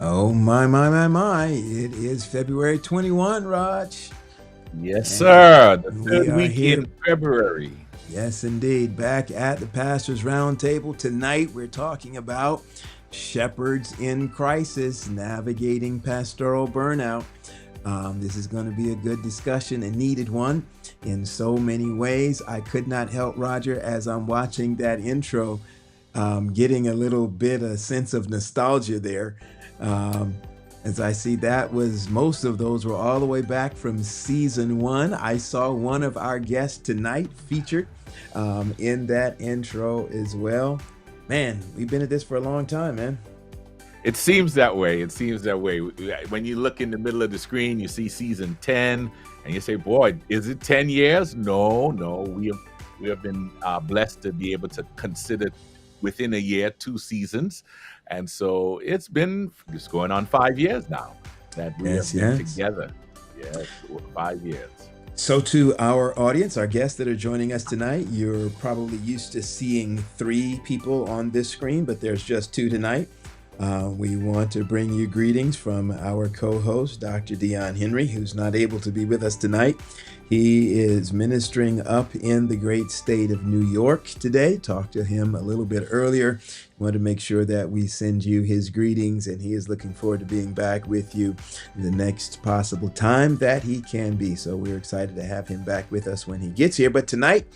Oh, my. It is February 21, Raj. Yes, And sir. The we third are week here, in February. yes, indeed, back at the Pastor's Roundtable. Tonight, we're talking about shepherds in crisis, navigating pastoral burnout. This is going to be a good discussion, a needed one in so many ways. I could not help, Roger, as I'm watching that intro, getting a little bit a sense of nostalgia there. Um, as I see that was most of those were all the way back from season one. I saw one of our guests tonight featured in that intro as well. Man, we've been at this for a long time, man. It seems that way. It seems that way. When you look in the middle of the screen, you see season 10, and you say, "Boy, is it 10 years?" No, no. We have been blessed to be able to consider within a year 2 seasons, and so it's going on 5 years now that we Yes, have been yes. together. Yes, 5 years. So, to our audience, our guests that are joining us tonight, you're probably used to seeing three people on this screen, but there's just two tonight. We want to bring you greetings from our co host, Dr. Dion Henry, who's not able to be with us tonight. He is ministering up in the great state of New York today. Talked to him a little bit earlier. Want to make sure that we send you his greetings, and he is looking forward to being back with you the next possible time that he can be. So we're excited to have him back with us when he gets here. But tonight,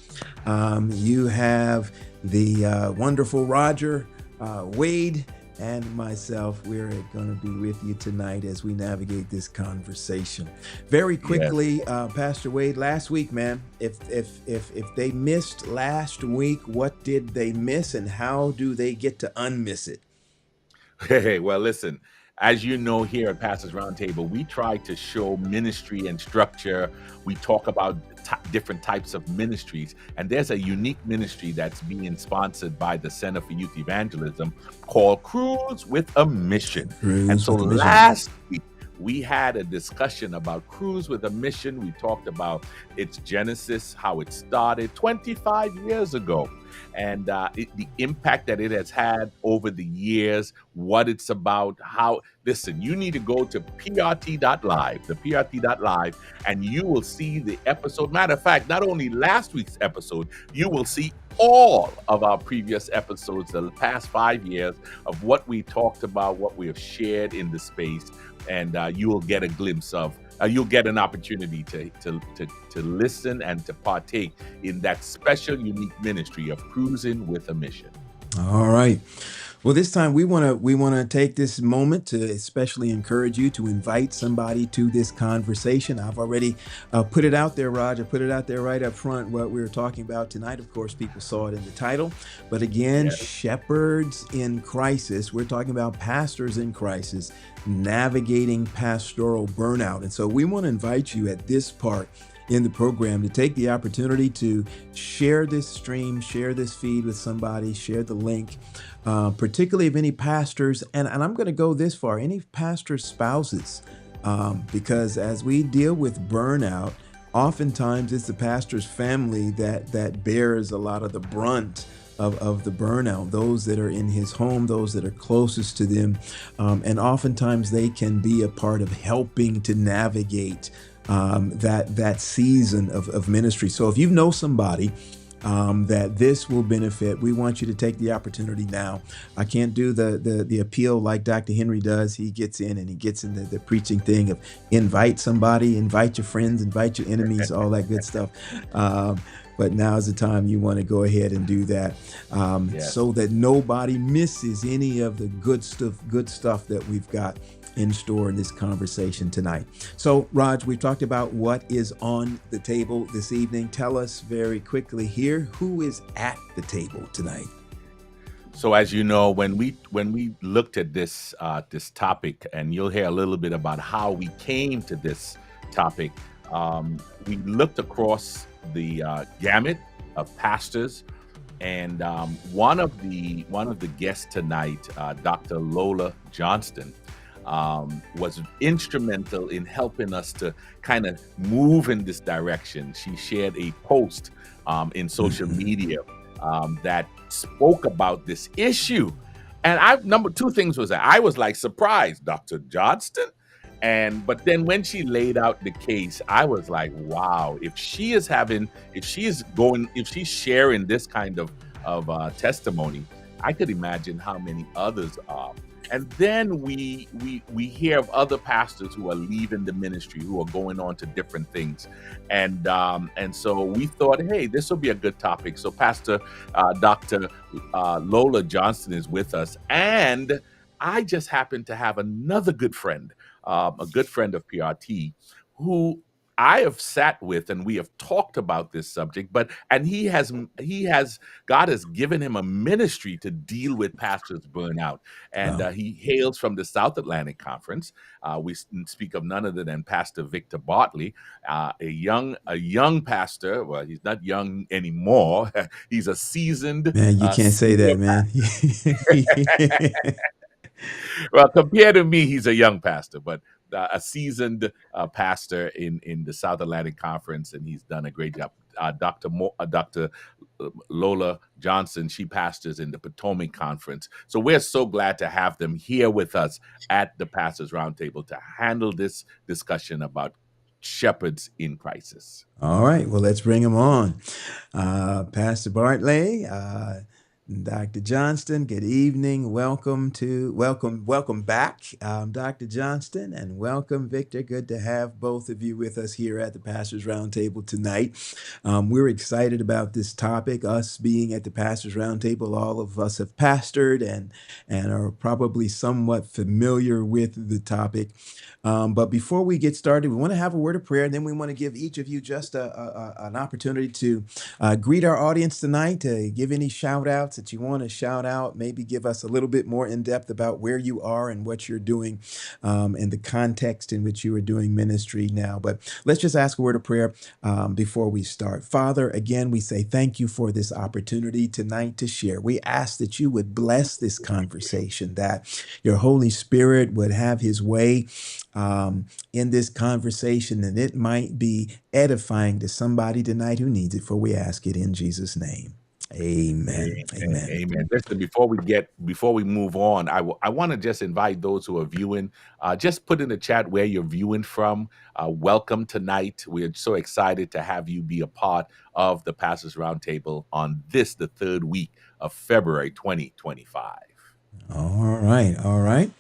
you have the wonderful Roger, Wade, and myself. We're going to be with you tonight as we navigate this conversation. Very Yes. quickly, Pastor Wade, last week, man, if they missed last week, what did they miss, and how do they get to unmiss it? Hey, well, listen, as you know, here at Pastors Roundtable, we try to show ministry and structure. We talk about different types of ministries. And there's a unique ministry that's being sponsored by the Center for Youth Evangelism called Cruise with a Mission. And Cruise so with a mission. last week, we had a discussion about Cruise with a Mission. We talked about its genesis, how it started 25 years ago, and the impact that it has had over the years, what it's about, how. Listen, you need to go to PRT.live, the PRT.live, and you will see the episode. Matter of fact, not only last week's episode, you will see all of our previous episodes, the past 5 years of what we talked about, what we have shared in the space, and you will get a glimpse of. You'll get an opportunity to listen and to partake in that special, unique ministry of cruising with a mission. All right. Well, this time we want to take this moment to especially encourage you to invite somebody to this conversation. I've already put it out there, Roger. Put it out there right up front. What we were talking about tonight. Of course, people saw it in the title. But again, Yeah. shepherds in crisis. We're talking about pastors in crisis, navigating pastoral burnout. And so we want to invite you at this part in the program to take the opportunity to share this stream, share this feed with somebody, share the link, particularly if any pastors, and I'm going to go this far, any pastors' spouses, because as we deal with burnout, oftentimes it's the pastor's family that bears a lot of the brunt of the burnout, those that are in his home, those that are closest to them. And oftentimes they can be a part of helping to navigate that season of ministry. So if you know somebody that this will benefit, we want you to take the opportunity now. I can't do the appeal like Dr. Henry does. He gets in and he gets in the preaching thing of invite somebody, invite your friends, invite your enemies, all that good stuff. But now's the time you want to go ahead and do that, Yes. so that nobody misses any of the good stuff that we've got in store in this conversation tonight. So, Raj, we've talked about what is on the table this evening. Tell us very quickly here, who is at the table tonight? So as you know, when we looked at this topic, and you'll hear a little bit about how we came to this topic, we looked across the gamut of pastors, and one of the guests tonight, Dr. Lola Johnston, was instrumental in helping us to kind of move in this direction. She shared a post in social Mhm. media that spoke about this issue And I number two things was that I was like surprised, Dr. Johnston. And but then when she laid out the case, I was like, wow, if she is going, if she's sharing this kind of testimony, I could imagine how many others are. And then we hear of other pastors who are leaving the ministry, who are going on to different things, and so we thought, hey, this will be a good topic. So Pastor Dr. Lola Johnston is with us, and I just happen to have another good friend, a good friend of PRT, who I have sat with, and we have talked about this subject. But and he has God has given him a ministry to deal with pastors burnout, and Wow. he hails from the South Atlantic Conference. We speak of none other than Pastor Victor Bartley, a young pastor. Well, he's not young anymore. He's a seasoned Man, you can't say senior. that, man. Well, compared to me, he's a young pastor, but a seasoned pastor in the South Atlantic Conference, and he's done a great job. Dr. Lola Johnson, she pastors in the Potomac Conference. So we're so glad to have them here with us at the Pastors Roundtable to handle this discussion about shepherds in crisis. All right, well, let's bring him on. Pastor Bartley, Dr. Johnston, good evening. Welcome back, Dr. Johnston, and welcome, Victor. Good to have both of you with us here at the Pastors Roundtable tonight. We're excited about this topic. Us being at the Pastors Roundtable, all of us have pastored and are probably somewhat familiar with the topic. But before we get started, we want to have a word of prayer, and then we want to give each of you just an opportunity to greet our audience tonight, to give any shout outs that you want to shout out, maybe give us a little bit more in depth about where you are and what you're doing, and the context in which you are doing ministry now. But let's just ask a word of prayer before we start. Father, again, we say thank you for this opportunity tonight to share. We ask that you would bless this conversation, that your Holy Spirit would have his way in this conversation, and it might be edifying to somebody tonight who needs it, for we ask it in Jesus' name. Amen. Amen. Amen. Amen. Listen, before we move on, I want to just invite those who are viewing, just put in the chat where you're viewing from. Welcome tonight. We're so excited to have you be a part of the Pastors Roundtable on this, the third week of February 2025. All right. All right.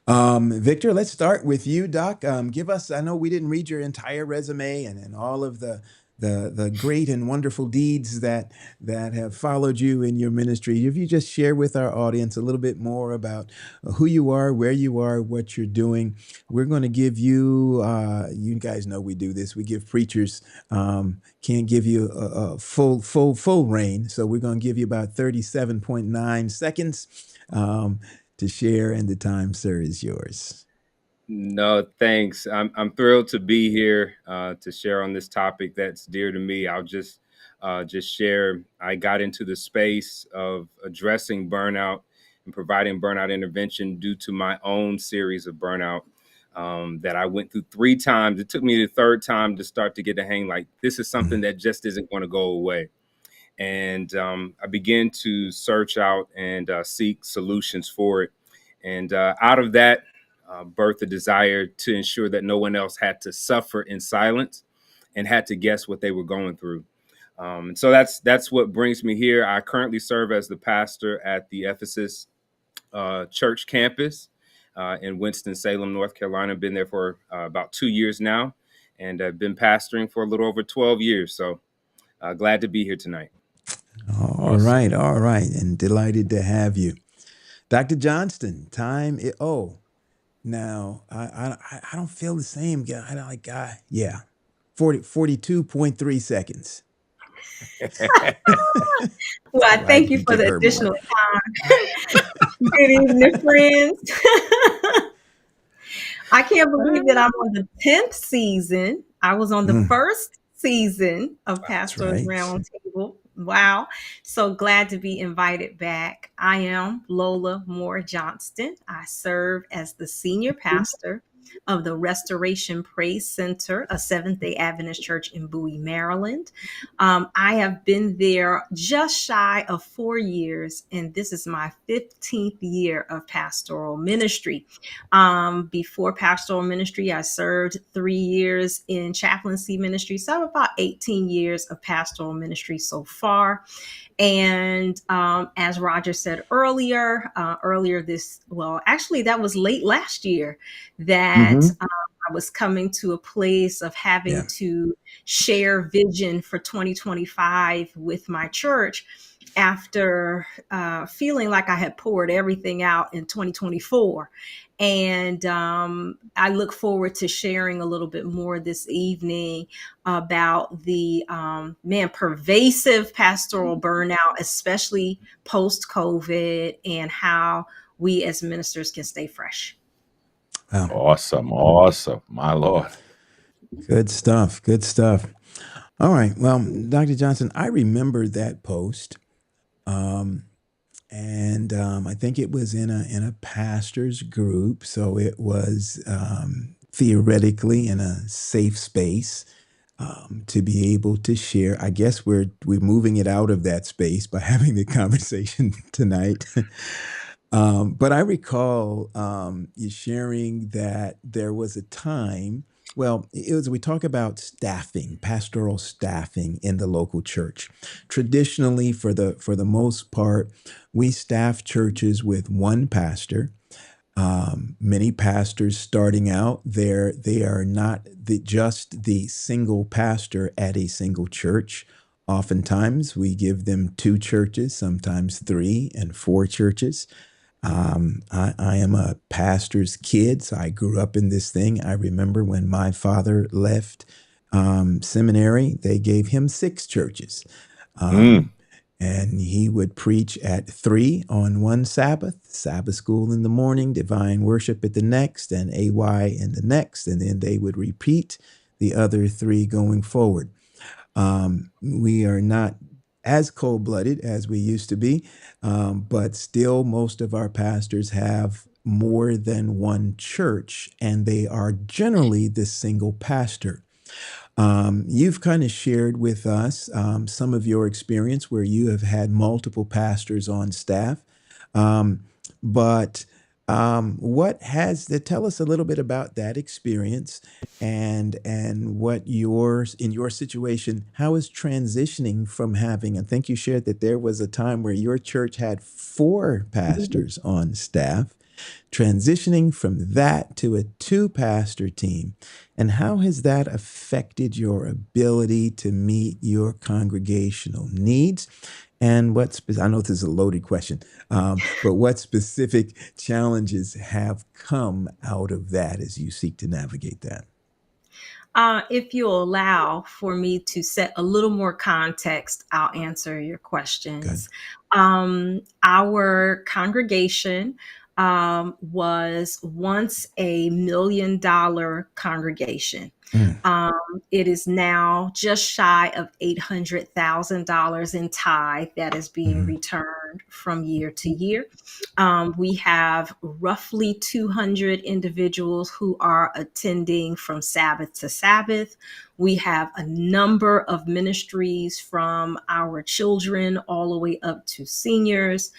Victor, let's start with you, Doc. Give us, I know we didn't read your entire resume and all of the great and wonderful deeds that have followed you in your ministry. If you just share with our audience a little bit more about who you are, where you are, what you're doing. We're going to give you, you guys know we do this. We give preachers, can't give you a full reign. So we're going to give you about 37.9 seconds. To share, and the time, sir, is yours. No, thanks. I'm thrilled to be here to share on this topic that's dear to me. I'll just share. I got into the space of addressing burnout and providing burnout intervention due to my own series of burnout that I went through 3 times. It took me the third time to start to get the hang. Like, this is something that just isn't going to go away. And I began to search out and seek solutions for it. And out of that, birthed a desire to ensure that no one else had to suffer in silence and had to guess what they were going through. And so that's what brings me here. I currently serve as the pastor at the Ephesus church campus in Winston-Salem, North Carolina. Been there for about 2 years now, and I've been pastoring for a little over 12 years. So glad to be here tonight. All right, all right, and delighted to have you, Dr. Johnston. Time. Now I don't feel the same. I don't like. Yeah, 42.3 seconds. Well, I thank you for the additional time. Good evening, friends. I can't believe that I'm on the 10th season. I was on the first season of Pastoral Roundtable. Wow. So glad to be invited back. I am Lola Moore Johnston. I serve as the senior pastor of the Restoration Praise Center, a Seventh-day Adventist church in Bowie, Maryland. I have been there just shy of 4 years, and this is my 15th year of pastoral ministry. Before pastoral ministry, I served 3 years in chaplaincy ministry, so I have about 18 years of pastoral ministry so far. And as Roger said earlier, actually, that was late last year that I was coming to a place of having to share vision for 2025 with my church after feeling like I had poured everything out in 2024. And I look forward to sharing a little bit more this evening about the pervasive pastoral burnout, especially post-COVID, and how we as ministers can stay fresh. Awesome. My Lord. Good stuff. Good stuff. All right. Well, Dr. Johnson, I remember that post. And I think it was in a pastor's group. So it was theoretically in a safe space to be able to share. I guess we're moving it out of that space by having the conversation tonight. But I recall you sharing that there was a time. Well, we talk about staffing, pastoral staffing in the local church. Traditionally, for the most part, we staff churches with one pastor. Many pastors starting out there, they are not just the single pastor at a single church. Oftentimes, we give them 2 churches, sometimes 3 and 4 churches. I am a pastor's kid, so I grew up in this thing. I remember when my father left seminary, they gave him 6 churches. And he would preach at 3 on one Sabbath school in the morning, divine worship at the next, and AY in the next. And then they would repeat the other 3 going forward. We are not as cold-blooded as we used to be, but still most of our pastors have more than one church, and they are generally the single pastor. You've kind of shared with us some of your experience where you have had multiple pastors on staff. But tell us a little bit about that experience and what in your situation, how is transitioning from having, I think you shared that there was a time where your church had 4 pastors on staff, transitioning from that to a 2-pastor team. And how has that affected your ability to meet your congregational needs? And I know this is a loaded question, but what specific challenges have come out of that as you seek to navigate that? If you'll allow for me to set a little more context, I'll answer your questions. Our congregation was once a $1 million congregation. It is now just shy of $800,000 in tithe that is being returned from year to year. We have roughly 200 individuals who are attending from Sabbath to Sabbath. We have a number of ministries from our children all the way up to seniors.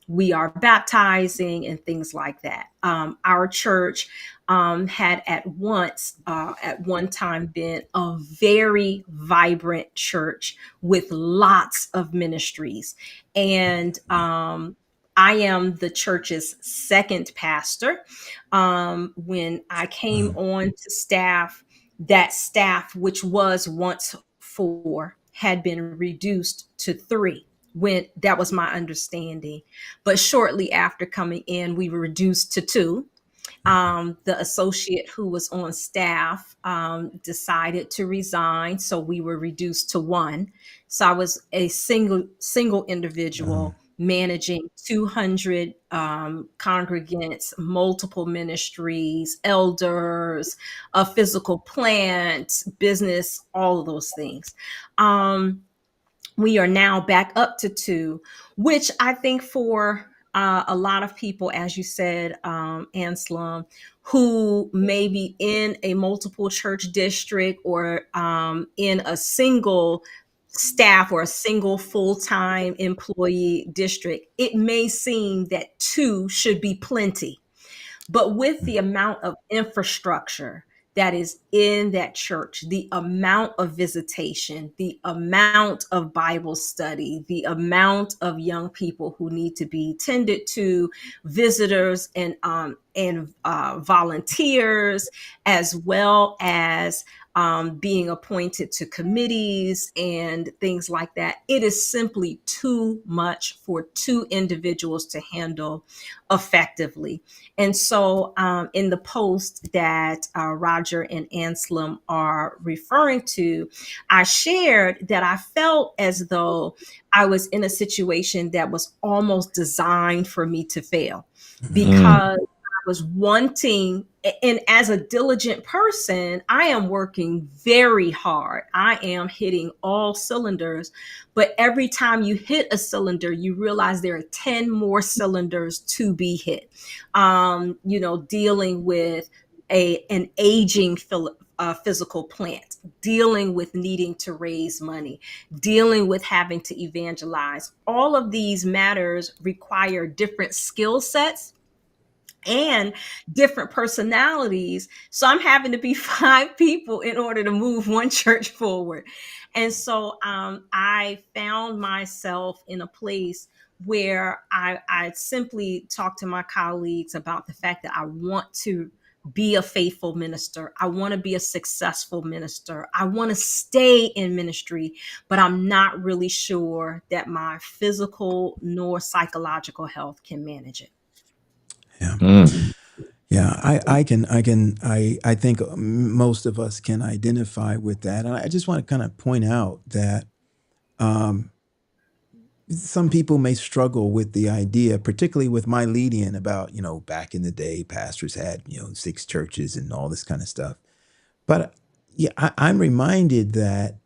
We are baptizing and things like that. Our church had at one time been a very vibrant church with lots of ministries. And I am the church's 2nd pastor. When I came on to staff, that staff, which was once 4, had been reduced to 3. When that was my understanding. But shortly after coming in, we were reduced to 2. The associate who was on staff decided to resign, so we were reduced to 1. So I was a single individual managing 200 congregants, multiple ministries, elders, a physical plant, business, all of those things. We are now back up to 2, which I think for a lot of people, as you said, Anselm, who may be in a multiple church district or in a single staff or a single full-time employee district, it may seem that two should be plenty. But with the amount of infrastructure that is in that church, the amount of visitation, the amount of Bible study, the amount of young people who need to be tended to, visitors and volunteers, as well as being appointed to committees and things like that. It is simply too much for two individuals to handle effectively. And so, in the post that Roger and Anselm are referring to, I shared that I felt as though I was in a situation that was almost designed for me to fail, because I was wanting, and as a diligent person, I am working very hard. I am hitting all cylinders, but every time you hit a cylinder, you realize there are 10 more cylinders to be hit. Dealing with an aging physical plant, dealing with needing to raise money, dealing with having to evangelize. All of these matters require different skill sets and different personalities. So I'm having to be five people in order to move one church forward. And so I found myself in a place where I simply talked to my colleagues about the fact that I want to be a faithful minister. I want to be a successful minister. I want to stay in ministry, but I'm not really sure that my physical nor psychological health can manage it. Yeah. Yeah, I think most of us can identify with that. And I just want to kind of point out that some people may struggle with the idea, particularly with my lead-in about, back in the day, pastors had, 6 churches and all this kind of stuff. But yeah, I'm reminded that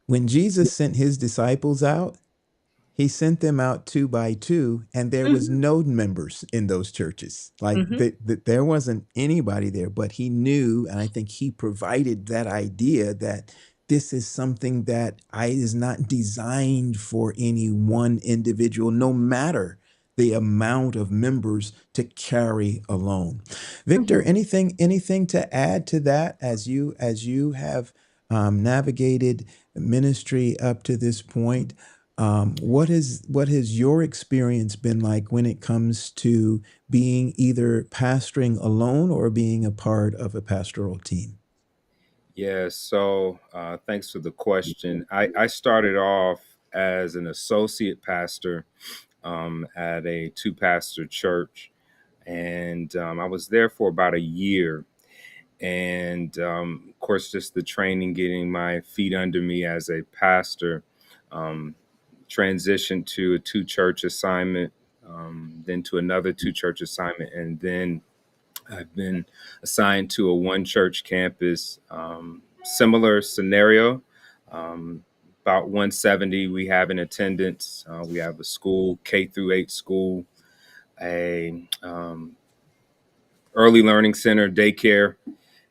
when Jesus sent his disciples out, he sent them out 2 by 2, and there was no members in those churches. Like there wasn't anybody there, but he knew, and I think he provided that idea that this is something that is not designed for any one individual, no matter the amount of members to carry alone. Victor, anything to add to that as you have navigated ministry up to this point? What has your experience been like when it comes to being either pastoring alone or being a part of a pastoral team? Yeah, so thanks for the question. I started off as an associate pastor at a two-pastor church, and I was there for about a year. And of course, just the training, getting my feet under me as a pastor, transitioned to a two-church assignment, then to another two-church assignment, and then I've been assigned to a one church campus, similar scenario. About 170 we have in attendance. We have a school, K through 8 school, a early learning center, daycare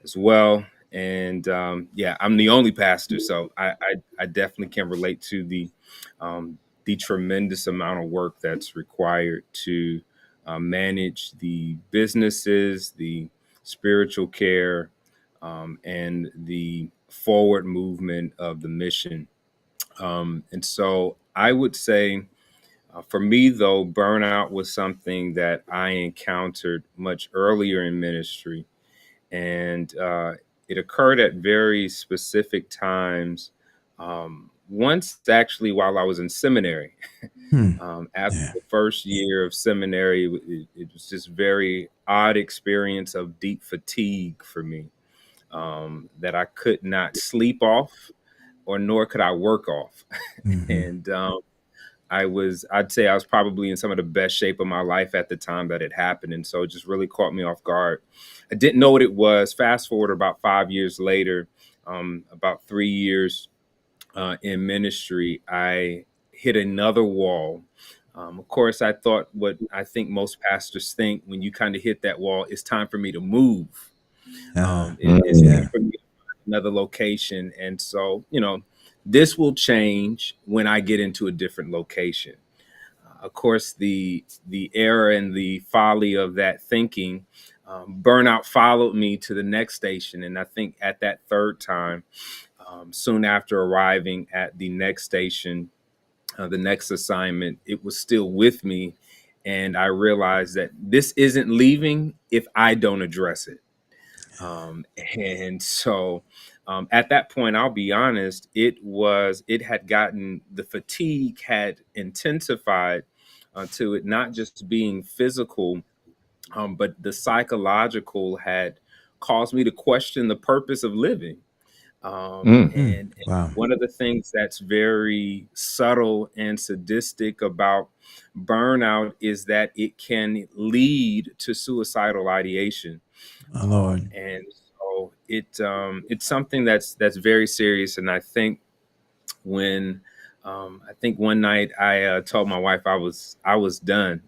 as well. And yeah, I'm the only pastor, so I definitely can relate to the tremendous amount of work that's required to manage the businesses, the spiritual care, and the forward movement of the mission. And so I would say, for me, though, burnout was something that I encountered much earlier in ministry. And it occurred at very specific times. Once, actually, while I was in seminary. After Yeah. the first year of seminary, it was just very odd experience of deep fatigue for me, that I could not sleep off, or nor could I work off. And I'd say I was probably in some of the best shape of my life at the time that it happened. And so it just really caught me off guard. I didn't know what it was. Fast forward about 5 years later, about 3 years in ministry, I hit another wall Of course, I thought what I think most pastors think when you kind of hit that wall, it's time for me to move. It's time Yeah. for me to find another location. And so, this will change when I get into a different location. Of course, the error and the folly of that thinking, burnout followed me to the next station. And I think at that third time, soon after arriving at the next station, the next assignment, it was still with me. And I realized that this isn't leaving if I don't address it. And so at that point, I'll be honest, it had gotten, the fatigue had intensified to it not just being physical, but the psychological had caused me to question the purpose of living. Mm. And Wow. one of the things that's very subtle and sadistic about burnout is that it can lead to suicidal ideation. My Lord. And so it's something that's very serious. And when I think one night I told my wife I was done,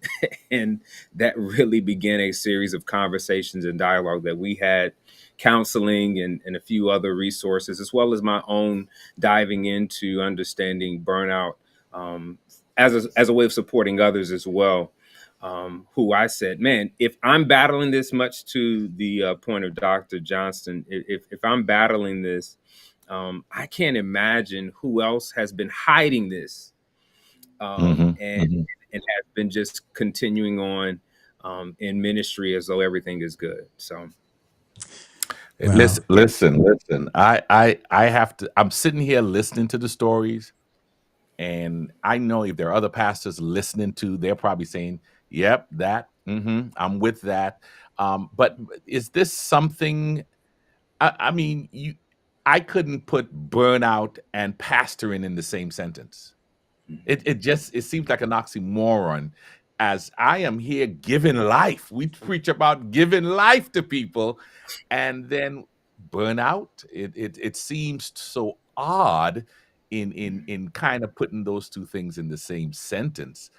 and that really began a series of conversations and dialogue that we had, counseling and a few other resources, as well as my own diving into understanding burnout, as a way of supporting others as well. Who I said, man, if I'm battling this much, to the point of Dr. Johnston, if I'm battling this, I can't imagine who else has been hiding this, Hmm. and Hmm. has been just continuing on in ministry as though everything is good. So, Wow. Listen. I have to. I'm sitting here listening to the stories, and I know if there are other pastors listening to, they're probably saying, "Yep, that. I'm with that." But is this something? I mean, I couldn't put burnout and pastoring in the same sentence. It seems like an oxymoron, as I am here giving life. We preach about giving life to people, and then burnout. It seems so odd in kind of putting those two things in the same sentence,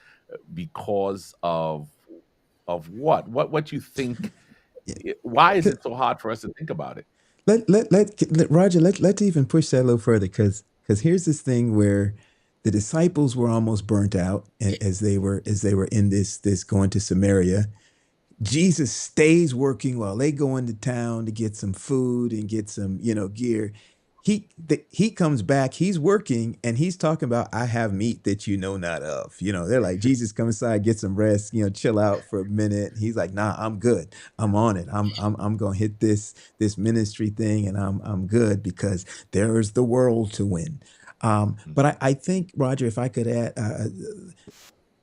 because of what you think. Yeah. Why is it so hard for us to think about it? Roger, let's even push that a little further, because here's this thing where the disciples were almost burnt out as they were in this going to Samaria. Jesus stays working while they go into town to get some food and get some, gear. He comes back, he's working, and he's talking about, I have meat that you know not of. They're like, Jesus, come inside, get some rest, chill out for a minute. He's like, nah, I'm good. I'm on it. I'm gonna hit this ministry thing, and I'm good, because there is the world to win. But I think, Roger, if I could add,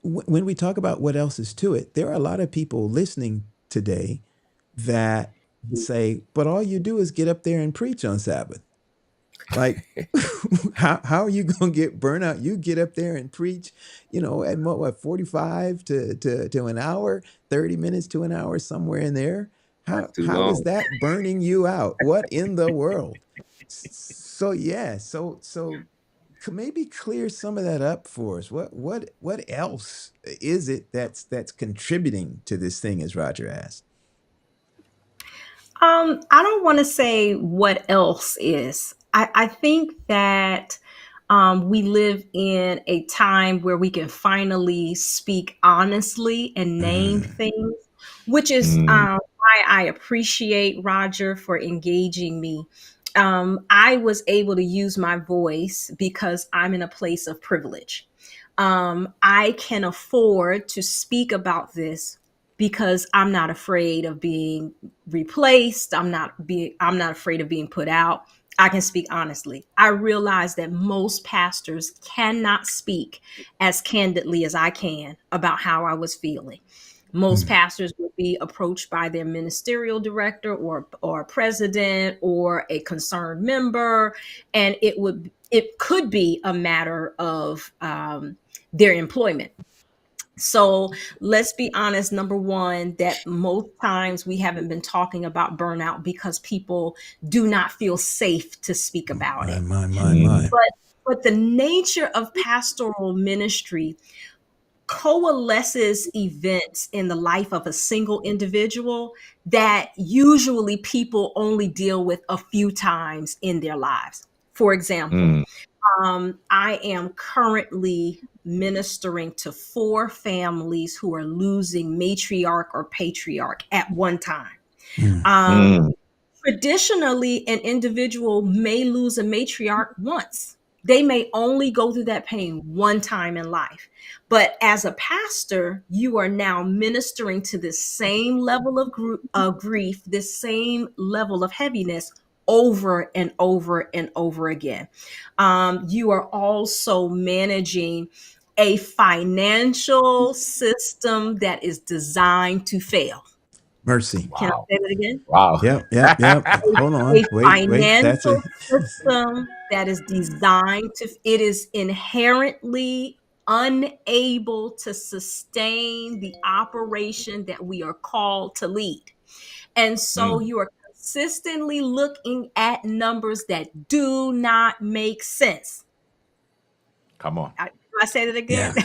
when we talk about what else is to it, there are a lot of people listening today that say, but all you do is get up there and preach on Sabbath. Like, how are you going to get burnout? You get up there and preach, at what 45 to an hour, 30 minutes to an hour, somewhere in there. not too How is long. that burning you out? What in the world? So yeah, so maybe clear some of that up for us. What else is it that's contributing to this thing, as Roger asked? I don't want to say what else is. I think that we live in a time where we can finally speak honestly and name Mm, things, which is Mm. why I appreciate Roger for engaging me. I was able to use my voice because I'm in a place of privilege. I can afford to speak about this because I'm not afraid of being replaced. I'm not afraid of being put out. I can speak honestly. I realize that most pastors cannot speak as candidly as I can about how I was feeling. Most mm, pastors would be approached by their ministerial director or president or a concerned member, and it could be a matter of their employment. So let's be honest. Number one, that most times we haven't been talking about burnout because people do not feel safe to speak about my, it. my, my, Mhm. my. But the nature of pastoral ministry, coalesces events in the life of a single individual that usually people only deal with a few times in their lives. For example, Mm. I am currently ministering to 4 families who are losing matriarch or patriarch at one time. Mm. Um, Mm. Traditionally, an individual may lose a matriarch once. They may only go through that pain one time in life. But as a pastor, you are now ministering to this same level of grief, this same level of heaviness over and over and over again. You are also managing a financial system that is designed to fail. Mercy. Can I Wow. say that again? Wow. Yep. Hold A on. Wait. That's a financial system that is designed to, it is inherently unable to sustain the operation that we are called to lead. And so Mm. you are consistently looking at numbers that do not make sense. Come on. Do I say that again? yeah.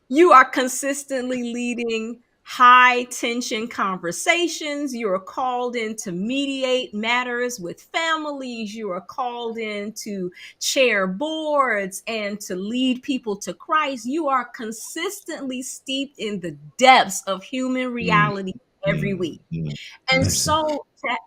You are consistently leading high tension conversations. You are called in to mediate matters with families. You are called in to chair boards and to lead people to Christ. You are consistently steeped in the depths of human Mm. reality every Mm. week. Mm. And Mm. Mercy. so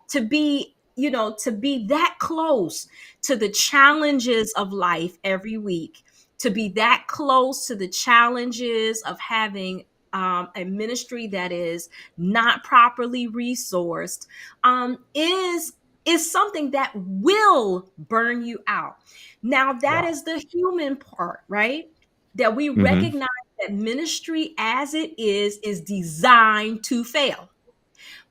to be, to be that close to the challenges of life every week, to be that close to the challenges of having a ministry that is not properly resourced, is something that will burn you out. Now, that Wow. is the human part, right? That we Mm-hmm. recognize that ministry as it is designed to fail.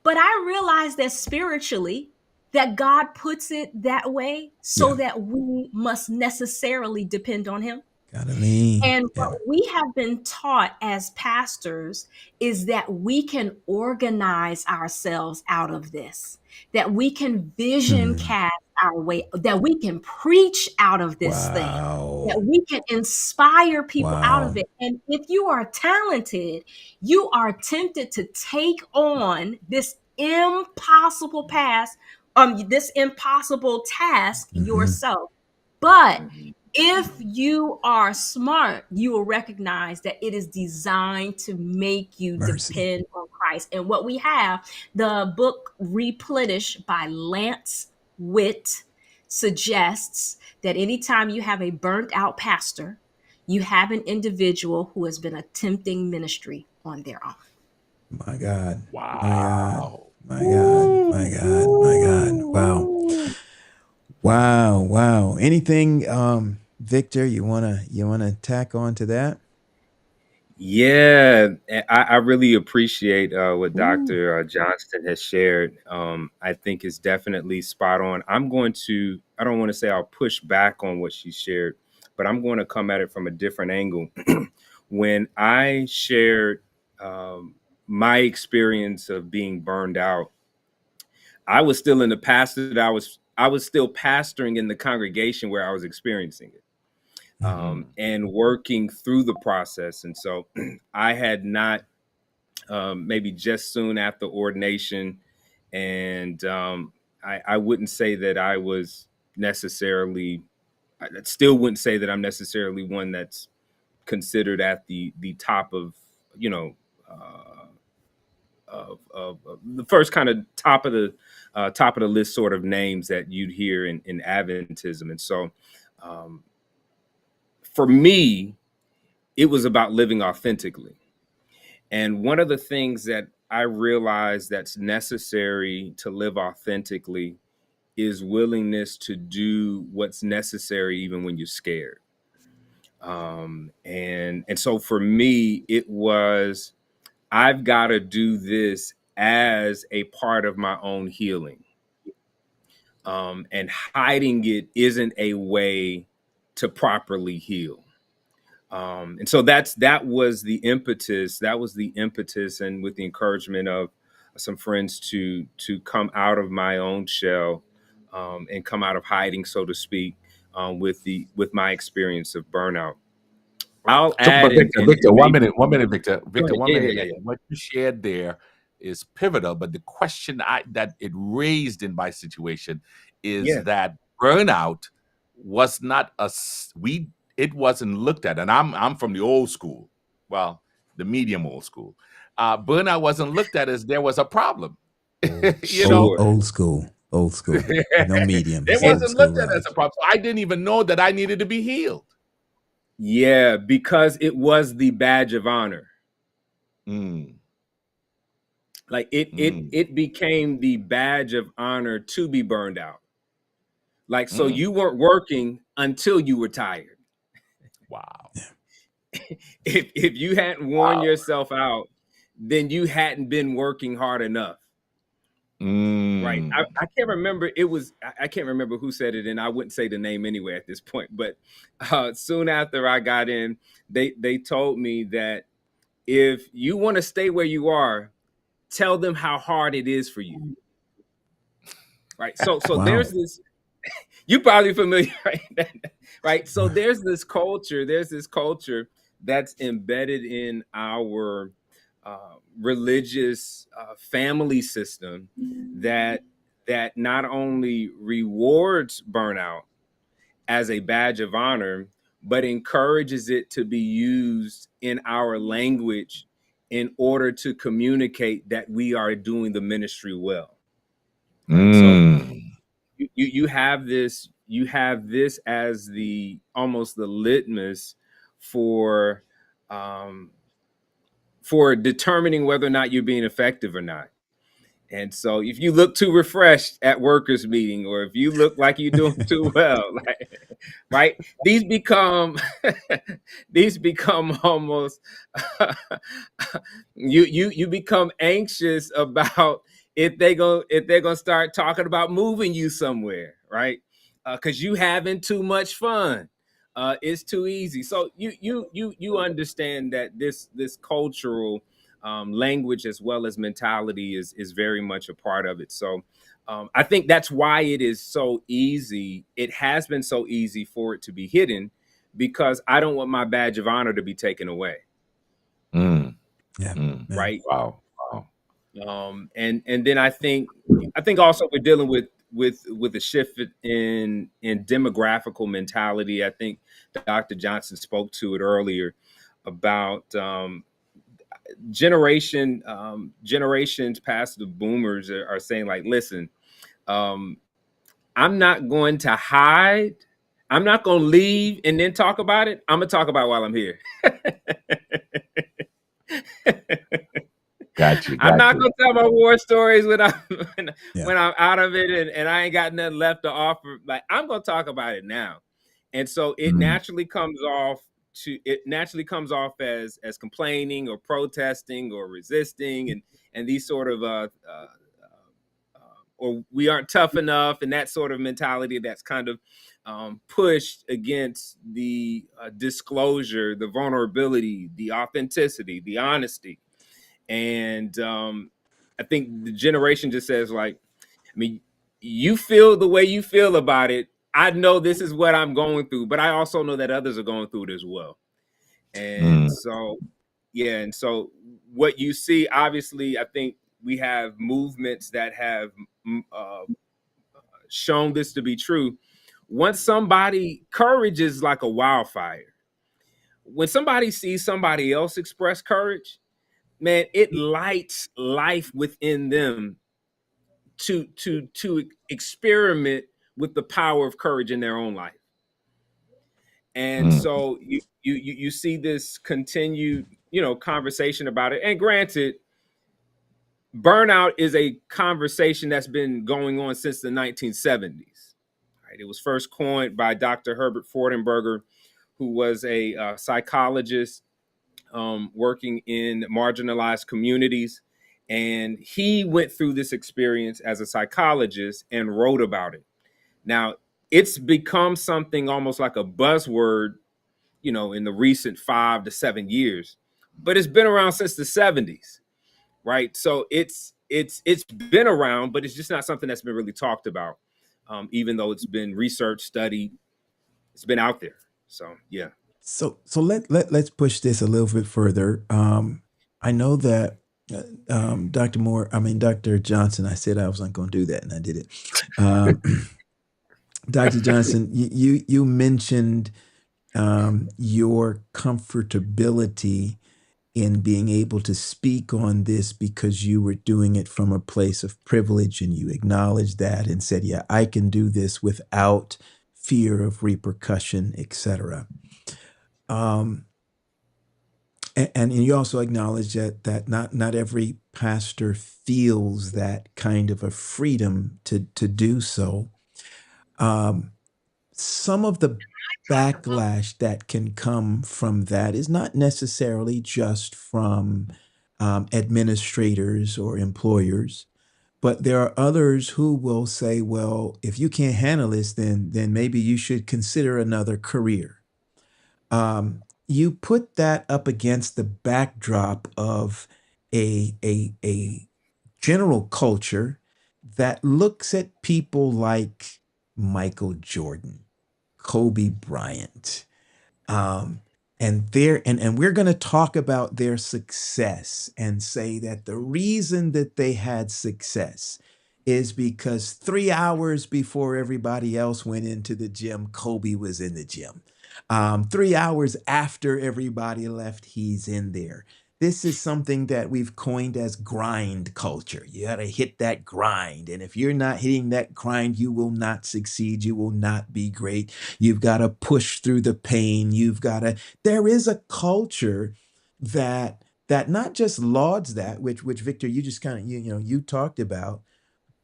But I realize that spiritually, that God puts it that way so Yeah. that we must necessarily depend on Him. Gotta lean. And Yeah. what we have been taught as pastors is that we can organize ourselves out of this, that we can vision Hmm. cast our way, that we can preach out of this thing, that Wow. we can inspire people out of Wow. it. And if you are talented, you are tempted to take on this impossible task Mm-hmm. yourself. But Mm-hmm. if you are smart, you will recognize that it is designed to make you Mercy. depend on Christ. And what we have, the book Replenish by Lance Witt suggests that anytime you have a burnt out pastor, you have an individual who has been attempting ministry on their own. My God. My God. Wow. My God. Woo, My God. My God. Wow. woo. Wow. Anything, Victor, you wanna tack on to that? Yeah, I really appreciate what Woo. Dr. Johnston has shared. I think it's definitely spot on. I don't want to say I'll push back on what she shared, but I'm going to come at it from a different angle. When I shared my experience of being burned out, I was still in the pastor. I was still pastoring in the congregation where I was experiencing it, Mm-hmm. and working through the process. And so I had not, maybe just soon after ordination, and I wouldn't say that I was necessarily. I still wouldn't say that I'm necessarily one that's considered at the top of, you know, of the first kind of top of the list sort of names that you'd hear in Adventism. And so um, for me, it was about living authentically. And one of the things that I realized that's necessary to live authentically is willingness to do what's necessary even when you're scared. And so for me, it was, I've got to do this as a part of my own healing. And hiding it isn't a way to properly heal. And so that was the impetus. That was the impetus, and with the encouragement of some friends to come out of my own shell, and come out of hiding, so to speak, with my experience of burnout. I'll So, add but Victor, and Victor, maybe one minute, Victor, go Victor, ahead. one Yeah, minute. yeah, yeah, What you shared there is pivotal. But the question that it raised in my situation is yeah. that burnout was not it wasn't looked at, and I'm from the old school, well, the medium old school. Burnout wasn't looked at as there was a problem. You know, Sure. Old school, old school. No medium, it it's And old wasn't school, looked at Raj. as a problem. So I didn't even know that I needed to be healed. yeah, because it was the badge of honor. Mm, Like it became the badge of honor to be burned out. Like, so mm. you weren't working until you were tired. Wow. If you hadn't worn Wow. yourself out, then you hadn't been working hard enough. Right. Mm. I can't remember. I can't remember who said it, and I wouldn't say the name anyway at this point. But soon after I got in, they told me that if you want to stay where you are, tell them how hard it is for you. Right. So there's Wow. this. You probably familiar, right? Right. So there's this culture that's embedded in our religious family system that not only rewards burnout as a badge of honor, but encourages it to be used in our language in order to communicate that we are doing the ministry well. Right. So Mm. you have this as the almost the litmus for um, determining whether or not you're being effective or not. And so if you look too refreshed at workers meeting, or if you look like you're doing too well, right, these become these become almost you become anxious about if they're gonna start talking about moving you somewhere, right? Because you having too much fun. It's too easy. So you understand that this cultural language as well as mentality is very much a part of it. So I think that's why it is so easy. It has been so easy for it to be hidden, because I don't want my badge of honor to be taken away. Mm. Yeah. Mm. Yeah. Right. Wow. Wow. And then I think also we're dealing with a shift in demographical mentality. I think Dr. Johnson spoke to it earlier about generations past the boomers are saying, like, listen, um, I'm not going to hide. I'm not going to leave and then talk about it. I'm going to talk about it while I'm here. Got you. I'm Got not you. gonna tell my war stories when I'm Yeah. when I'm out of it, and I ain't got nothing left to offer. Like, I'm gonna talk about it now. And so Mm. it naturally comes off as complaining or protesting or resisting, and these sort of or we aren't tough enough, and that sort of mentality that's kind of pushed against the disclosure, the vulnerability, the authenticity, the honesty. And I think the generation just says, like, I mean, you feel the way you feel about it. I know this is what I'm going through, but I also know that others are going through it as well. Mm. And so, yeah, and so what you see, obviously, I think we have movements that have uh, shown this to be true. Once somebody, courage is like a wildfire. When somebody sees somebody else express courage, man, it lights life within them to experiment with the power of courage in their own life. And Mm. so you see this continued, conversation about it. And granted, burnout is a conversation that's been going on since the 1970s. Right? It was first coined by Dr. Herbert Fordenberger, who was a psychologist working in marginalized communities. And he went through this experience as a psychologist and wrote about it. Now, it's become something almost like a buzzword, in the recent 5 to 7 years, but it's been around since the 70s, right? So it's been around, but it's just not something that's been really talked about, even though it's been researched, studied, it's been out there. So, yeah. So let's push this a little bit further. I know that Dr. Johnson. I said I wasn't going to do that, and I did it. Um, Dr. Johnson, you mentioned your comfortability in being able to speak on this because you were doing it from a place of privilege, and you acknowledged that and said, "Yeah, I can do this without fear of repercussion, etc." Um, and you also acknowledge that not every pastor feels that kind of a freedom to do so. Um, some of the backlash that can come from that is not necessarily just from administrators or employers, but there are others who will say, "Well, if you can't handle this, then maybe you should consider another career." You put that up against the backdrop of a general culture that looks at people like Michael Jordan, Kobe Bryant, um, and we're going to talk about their success and say that the reason that they had success is because 3 hours before everybody else went into the gym, Kobe was in the gym. 3 hours after everybody left, he's in there. This is something that we've coined as grind culture. You got to hit that grind. And if you're not hitting that grind, you will not succeed. You will not be great. You've got to push through the pain. There is a culture that not just lauds that, which Victor, you just kind of, you talked about,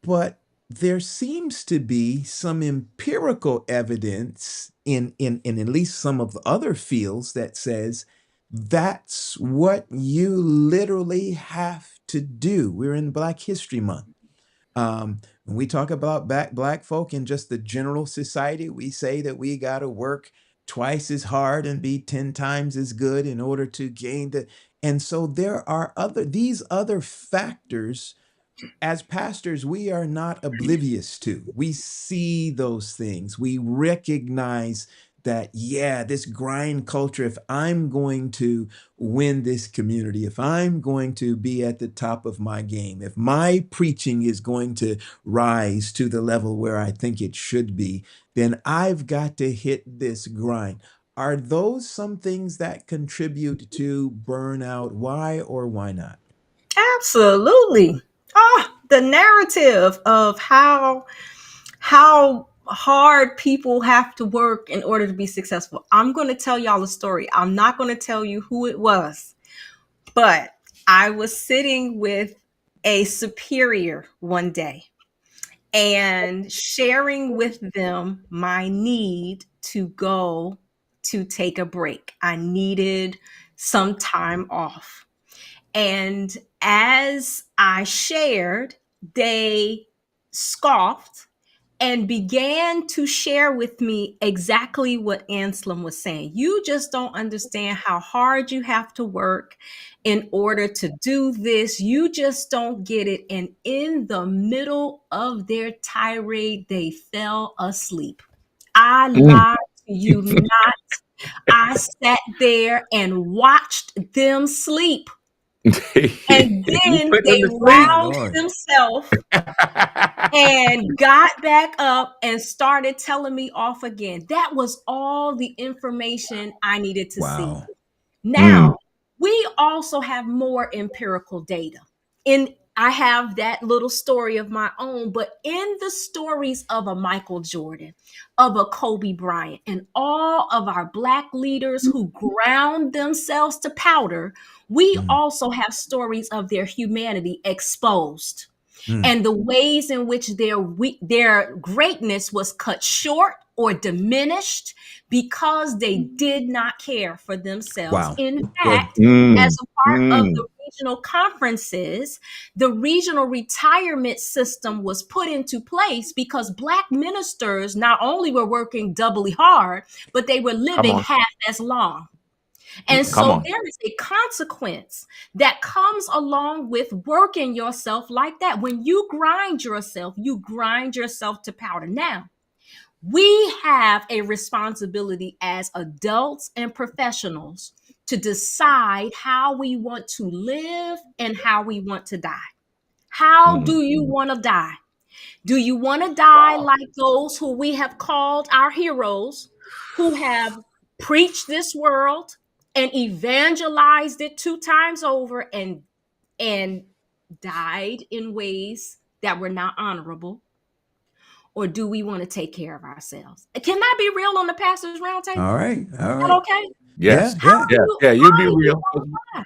but there seems to be some empirical evidence in at least some of the other fields that says that's what you literally have to do. We're in Black History Month. When we talk about black folk in just the general society, we say that we got to work twice as hard and be 10 times as good in order to gain the. And so there are these other factors as pastors, we are not oblivious to. We see those things. We recognize that, yeah, this grind culture, if I'm going to win this community, if I'm going to be at the top of my game, if my preaching is going to rise to the level where I think it should be, then I've got to hit this grind. Are those some things that contribute to burnout? Why or why not? Absolutely. The narrative of how hard people have to work in order to be successful. I'm going to tell y'all a story. I'm not going to tell you who it was, but I was sitting with a superior one day and sharing with them my need to go to take a break. I needed some time off. And as I shared, they scoffed and began to share with me exactly what Anselm was saying. You just don't understand how hard you have to work in order to do this. You just don't get it. And in the middle of their tirade, they fell asleep. I lied to you not. I sat there and watched them sleep. And You then put them they to My sleep. roused Lord. themselves and got back up and started telling me off again. That was all the information I needed to see. Wow. Mm. Now, we also have more empirical data. In I have that little story of my own, but in the stories of a Michael Jordan, of a Kobe Bryant, and all of our Black leaders who ground themselves to powder, we Mm, also have stories of their humanity exposed mm, and the ways in which their greatness was cut short or diminished because they did not care for themselves. wow. In Good. fact, as Mm. a part of Mm. the regional conferences, the regional retirement system was put into place because Black ministers not only were working doubly hard, but they were Come living on. half as long. And Come so on. there is a consequence that comes along with working yourself like that. When you grind yourself to powder. Now, We have a responsibility as adults and professionals to decide how we want to live and how we want to die. How Mm. do you want to die? Do you want to die like those who we have called our heroes, who have preached this world and evangelized it 2 times over and died in ways that were not honorable? Or do we want to take care of ourselves? Can I be real on the pastor's roundtable? All right. All Is that right. okay? Yes. Yeah. Yeah. Yeah. You How be do you real. want to die?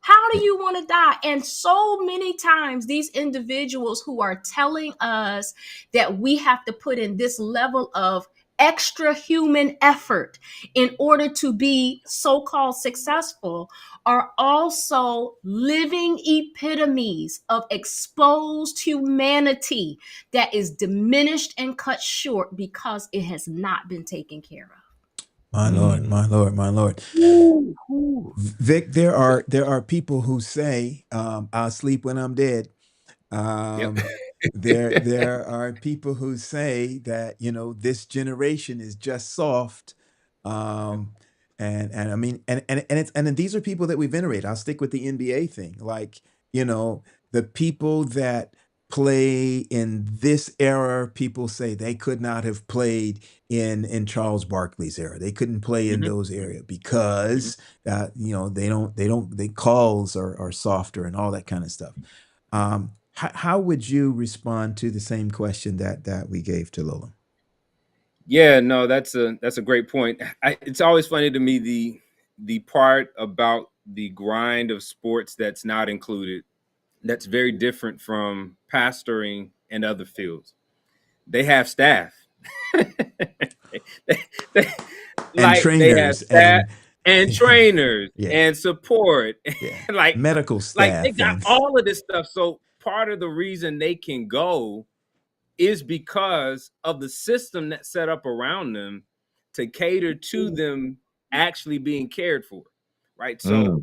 How do you want to die? And so many times, these individuals who are telling us that we have to put in this level of extra human effort in order to be so called successful are also living epitomes of exposed humanity that is diminished and cut short because it has not been taken care of. My Lord, my Lord, my Lord. Ooh, ooh. Vic, there are people who say, "I'll sleep when I'm dead." Yep. Um, there are people who say that this generation is just soft, um, and I mean and then these are people that we venerate. I'll stick with the NBA thing, like the people that play in this era. People say they could not have played in Charles Barkley's era. They couldn't play in Mhm, those areas mhm. because they calls are softer and all that kind of stuff. How would you respond to the same question that we gave to Lola? Yeah, no, that's a great point. It's always funny to me the part about the grind of sports that's not included. That's very different from pastoring and other fields. They have staff. they, they- And like they have trainers staff and and trainers yeah, and support. yeah, like medical like they staff got and all of this stuff. So part of the reason they can go is because of the system that's set up around them to cater to them actually being cared for, right? So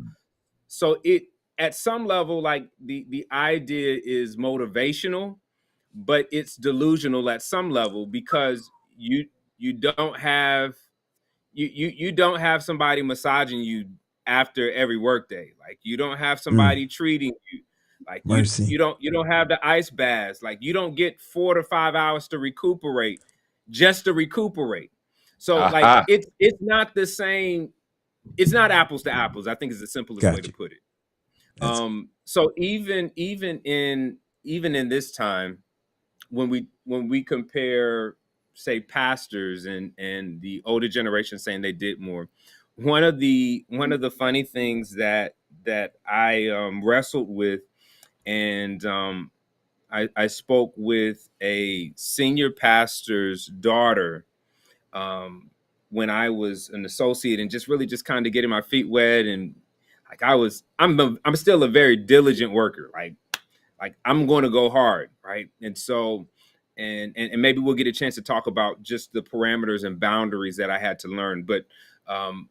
Mm. it at some level, like the idea is motivational, but it's delusional at some level because you don't have you don't have somebody massaging you after every workday. Like you don't have mm, somebody treating you. Like mercy. you don't have the ice baths. Like you don't get 4 to 5 hours to recuperate just to recuperate. So like Aha. it's not the same. It's not apples to apples. I think is the simplest way to Gotcha. put it. That's So even in this time, when we compare, say, pastors and the older generation saying they did more, one of the funny things that I wrestled with, and I spoke with a senior pastor's daughter when I was an associate, and just really just kind of getting my feet wet, and like I'm still a very diligent worker. Like I'm going to go hard, right? And so, and maybe we'll get a chance to talk about just the parameters and boundaries that I had to learn. Um,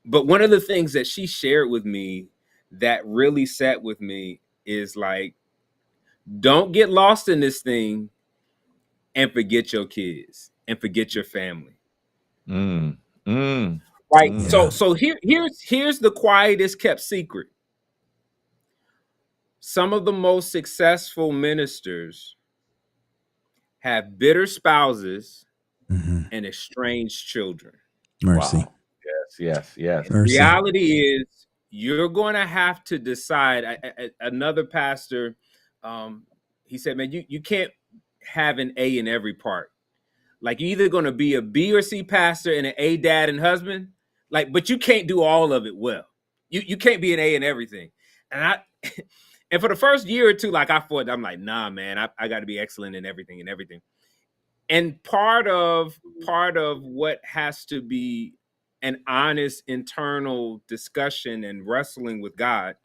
but one of the things that she shared with me that really sat with me is like, don't get lost in this thing and forget your kids and forget your family. Mm. Mm. Right. Mm. So yeah. so here's the quietest kept secret. Some of the most successful ministers have bitter spouses Hmm. and estranged children. Mercy. Wow. Yes. Yes. Yes. And the Mercy. reality is, you're going to have to decide. Another pastor, um, he said, "Man, you can't have an A in every part. Like you're either going to be a B or C pastor and an A dad and husband. Like, but you can't do all of it well. You can't be an A in everything." And I, and for the first year or two, like I thought, I'm like, nah, man, I got to be excellent in everything and everything. And part of what has to be an honest internal discussion and wrestling with God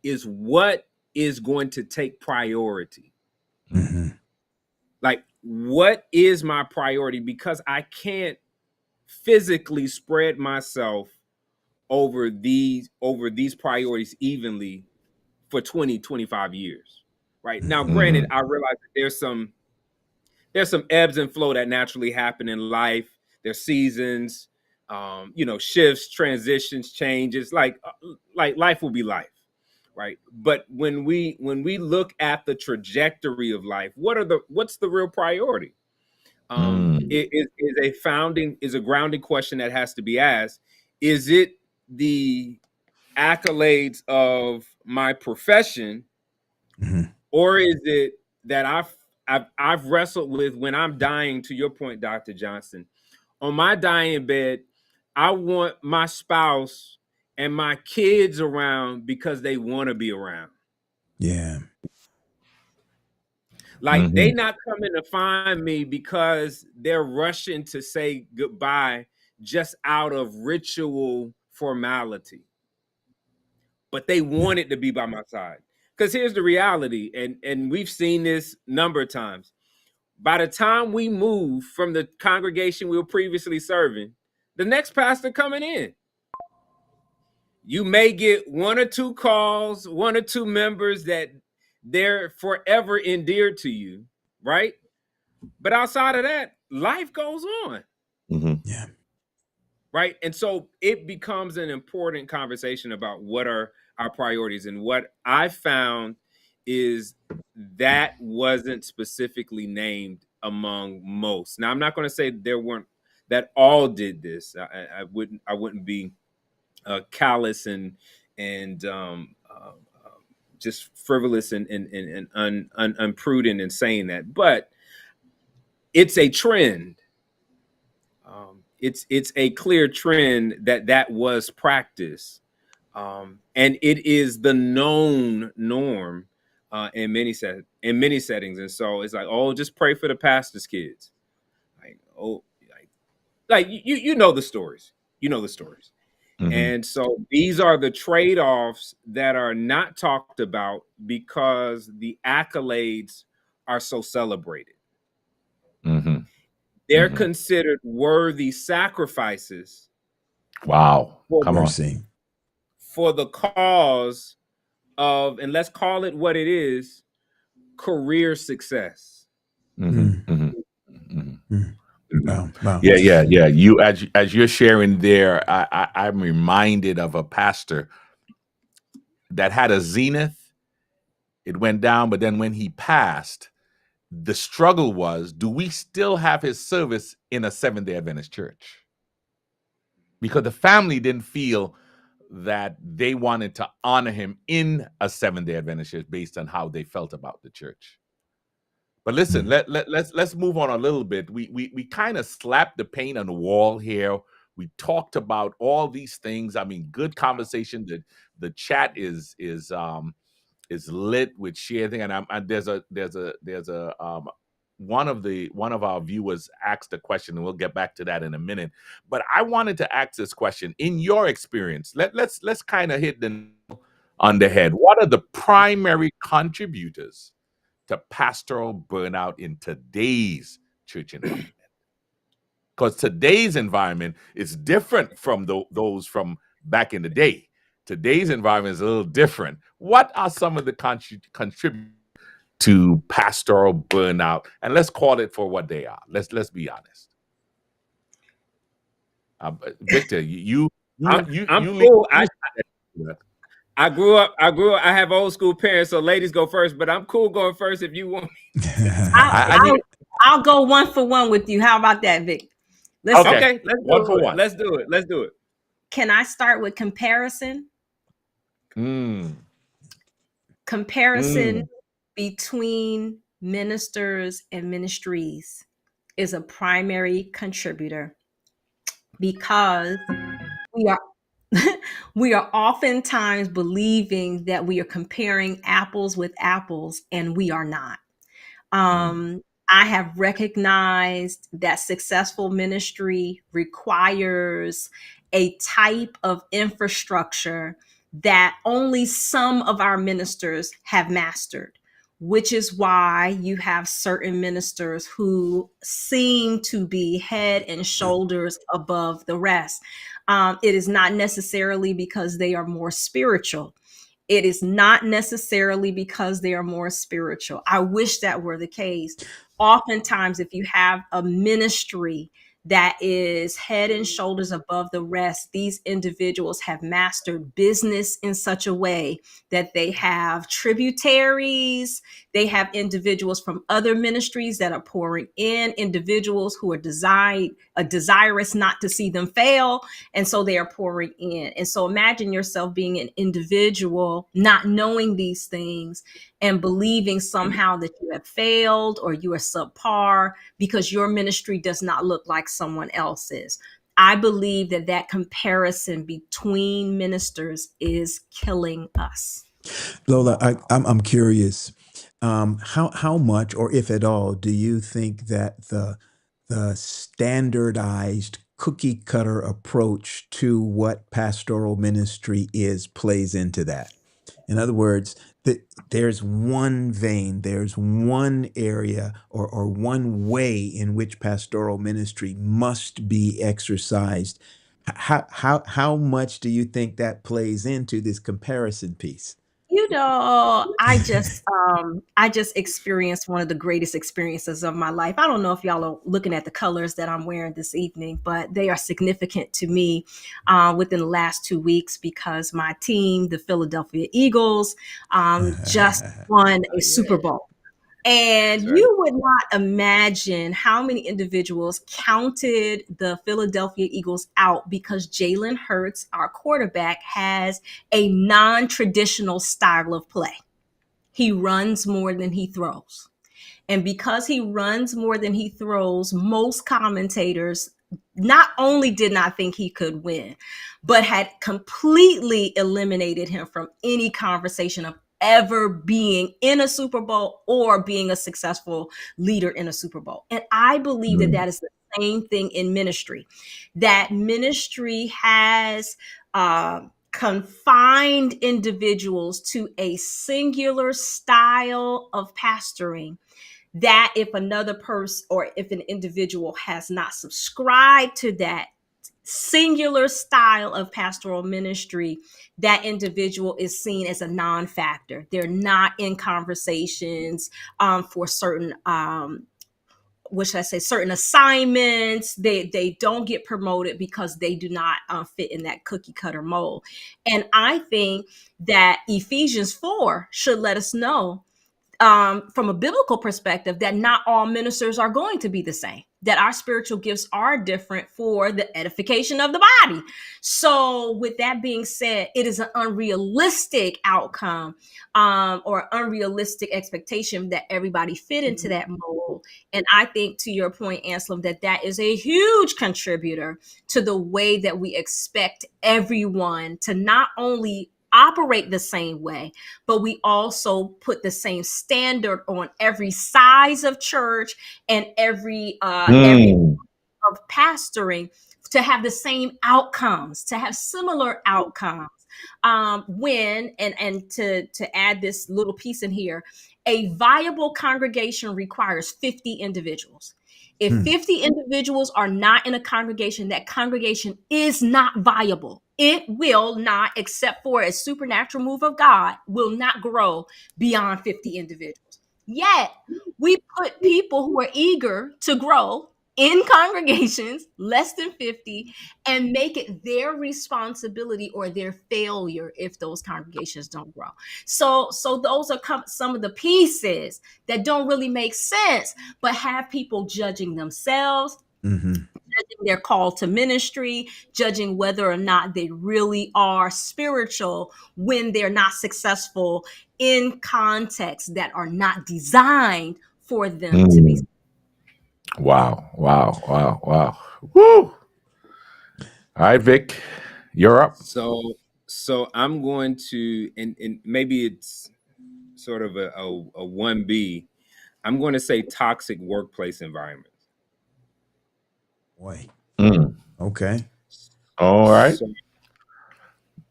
is what is going to take priority. Hmm. Like, what is my priority? Because I can't physically spread myself over these priorities evenly for 20-25 years. Right now, granted, Mm. I realize that there's some ebbs and flow that naturally happen in life. There's seasons, shifts, transitions, changes. Like life will be life, right? But when we look at the trajectory of life, what's the real priority? It is a grounding question that has to be asked. Is it the accolades of my profession, or is it that I've wrestled with when I'm dying? To your point, Dr. Johnson, on my dying bed, I want my spouse and my kids around because they want to be around. Yeah. Like they not coming to find me because they're rushing to say goodbye just out of ritual formality, but they wanted to be by my side. Because here's the reality, and we've seen this number of times. By the time we move from the congregation we were previously serving, the next pastor coming in, you may get one or two calls, one or two members that they're forever endeared to you, right? But outside of that, life goes on. Yeah. Right. And so it becomes an important conversation about what are our priorities. And what I found is that wasn't specifically named among most. Now, I'm not going to say there weren't, that all did this. I wouldn't be callous and just frivolous and unprudent in saying that. But it's a trend. It's a clear trend that was practice, and it is the known norm in many settings. And so it's like, oh, just pray for the pastor's kids. Like, oh, like you know the stories. You know the stories. And so these are the trade-offs that are not talked about because the accolades are so celebrated. They're considered worthy sacrifices. Wow. Come on. For the cause of, and let's call it what it is, career success. Wow. Yeah. You as you're sharing there, I'm reminded of a pastor that had a zenith. It went down, but then when he passed, the struggle was, do we still have his service in a Seventh-day Adventist church? Because the family didn't feel that they wanted to honor him in a Seventh-day Adventist church based on how they felt about the church. But listen, let's move on a little bit. We kind of slapped the paint on the wall here. We talked about all these things. I mean, good conversation. The chat is lit with sharing, and there's a one of our viewers asked a question, and we'll get back to that in a minute. But I wanted to ask this question: in your experience, let's kind of hit the nail on the head. What are the primary contributors to pastoral burnout in today's church environment? Because today's environment is different from those from back in the day. Today's environment is a little different. What are some of the contributors to pastoral burnout? And let's call it for what they are. Let's be honest. Victor, I'm cool. I grew up. I have old school parents, so ladies go first. But I'm cool going first if you want. I'll go one for one with you. How about that, Vic? Okay, let's do it. Can I start with comparison? Comparison between ministers and ministries is a primary contributor because we are oftentimes believing that we are comparing apples with apples, and we are not. I have recognized that successful ministry requires a type of infrastructure that only some of our ministers have mastered, which is why you have certain ministers who seem to be head and shoulders above the rest. It is not necessarily because they are more spiritual. It is not necessarily because they are more spiritual. I wish that were the case. Oftentimes, if you have a ministry that is head and shoulders above the rest, these individuals have mastered business in such a way that they have tributaries, they have individuals from other ministries that are pouring in, individuals who are desirous not to see them fail, and so they are pouring in. And so imagine yourself being an individual, not knowing these things and believing somehow that you have failed or you are subpar because your ministry does not look like someone else's. I believe that that comparison between ministers is killing us. Lola, I'm curious. How much, or if at all, do you think that the standardized cookie cutter approach to what pastoral ministry is plays into that? In other words, there's one vein, there's one area or one way in which pastoral ministry must be exercised. How much do you think that plays into this comparison piece? I just experienced one of the greatest experiences of my life. I don't know if y'all are looking at the colors that I'm wearing this evening, but they are significant to me within the last 2 weeks because my team, the Philadelphia Eagles, just won a Super Yeah, Bowl. that's And right. you would not imagine how many individuals counted the Philadelphia Eagles out because Jalen Hurts, our quarterback, has a non-traditional style of play. He runs more than he throws. And because he runs more than he throws, most commentators not only did not think he could win, but had completely eliminated him from any conversation of ever being in a Super Bowl or being a successful leader in a Super Bowl. And I believe that Mm. that is the same thing in ministry, that ministry has confined individuals to a singular style of pastoring, that if another person or if an individual has not subscribed to that singular style of pastoral ministry, that individual is seen as a non-factor. They're not in conversations for certain what should I say, certain assignments. They don't get promoted because they do not fit in that cookie cutter mold. And I think that Ephesians 4 should let us know, from a biblical perspective, that not all ministers are going to be the same, that our spiritual gifts are different for the edification of the body. So with that being said, it is an unrealistic outcome, or unrealistic expectation that everybody fit into that mold. And I think, to your point, Anselm, that that is a huge contributor to the way that we expect everyone to not only operate the same way, but we also put the same standard on every size of church and every Mm. of pastoring to have the same outcomes, to have similar outcomes. When and to add this little piece in here, a viable congregation requires 50 individuals. If Hmm. 50 individuals are not in a congregation, that congregation is not viable. It will not, except for a supernatural move of God, will not grow beyond 50 individuals. Yet, we put people who are eager to grow in congregations less than 50 and make it their responsibility or their failure if those congregations don't grow. So those are some of the pieces that don't really make sense, but have people judging themselves, Hmm. judging their call to ministry, judging whether or not they really are spiritual when they're not successful in contexts that are not designed for them to be. Mm. Wow. Wow. Wow. Wow. Woo. All right, Vic, you're up. So I'm going to, and maybe it's sort of a 1B. I'm going to say toxic workplace environments. Boy. Mm. Okay. All right. So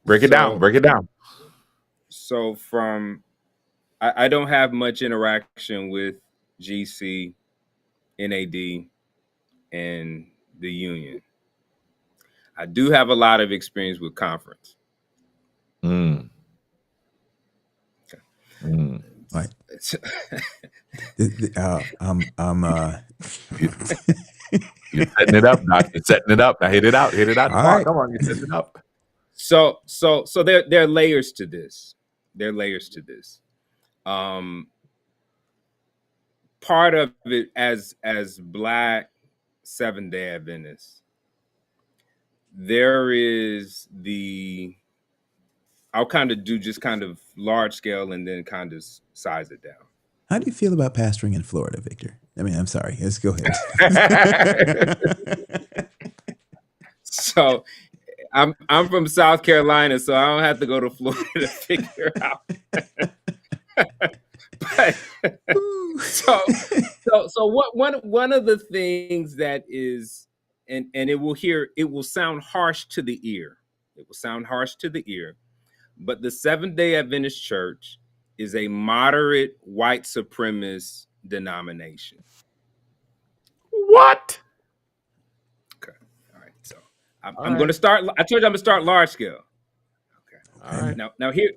Break it down. so Break it down. so from I don't have much interaction with GC, NAD, and the union. I do have a lot of experience with conference. Mm. Right. It's- You're setting it up, Doc. You're setting it up. Now hit it out. Hit it out. All Come on, right. come on. You're setting it up. so there are layers to this. There are layers to this. Part of it as Black Seventh-day Adventists, there is I'll kind of do just kind of large scale and then kind of size it down. How do you feel about pastoring in Florida, Victor? I mean, I'm sorry. Let's go ahead. So I'm from South Carolina, so I don't have to go to Florida to figure out. But so what one of the things that is, and it will sound harsh to the ear. It will sound harsh to the ear, but the Seventh-day Adventist Church is a moderate white supremacist denomination. What? Okay. All right. So I'm going to start. I told you I'm going to start large scale. Okay. All right. Now here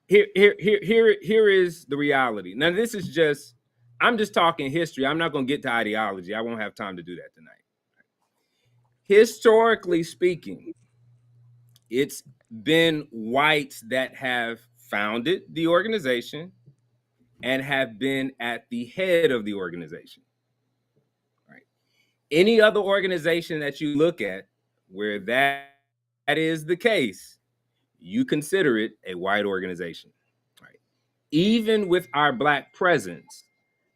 is the reality. Now this is just, I'm just talking history. I'm not going to get to ideology. I won't have time to do that tonight. Historically speaking, it's been whites that have founded the organization and have been at the head of the organization. Right? Any other organization that you look at where that is the case, you consider it a white organization. Right? Even with our Black presence,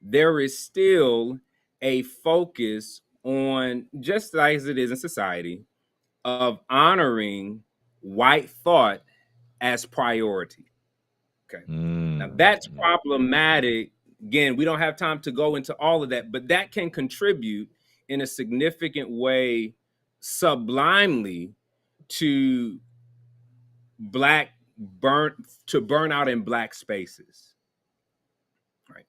there is still a focus on, just as it is in society, of honoring white thought as priority. Okay. Now that's problematic. Again, we don't have time to go into all of that, but that can contribute in a significant way sublimely to burnout in Black spaces. Right.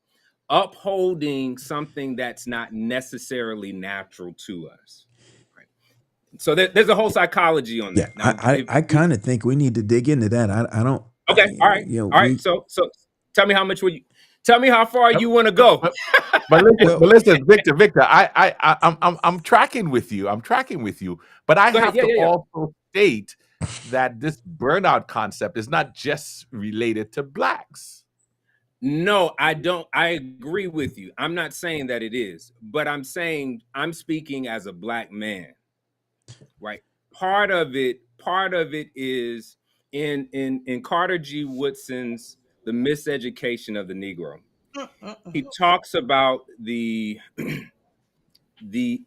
Upholding something that's not necessarily natural to us. So there's a whole psychology on that. Yeah, Now, I kind of think we need to dig into that. I don't. Okay, all right, all right. So tell me how much would you? Tell me how far you want to go. But listen, Victor. I'm tracking with you. But I have to also state that this burnout concept is not just related to Blacks. No, I don't. I agree with you. I'm not saying that it is, but I'm saying I'm speaking as a Black man. Right. Part of it is in Carter G. Woodson's The Miseducation of the Negro. He talks about the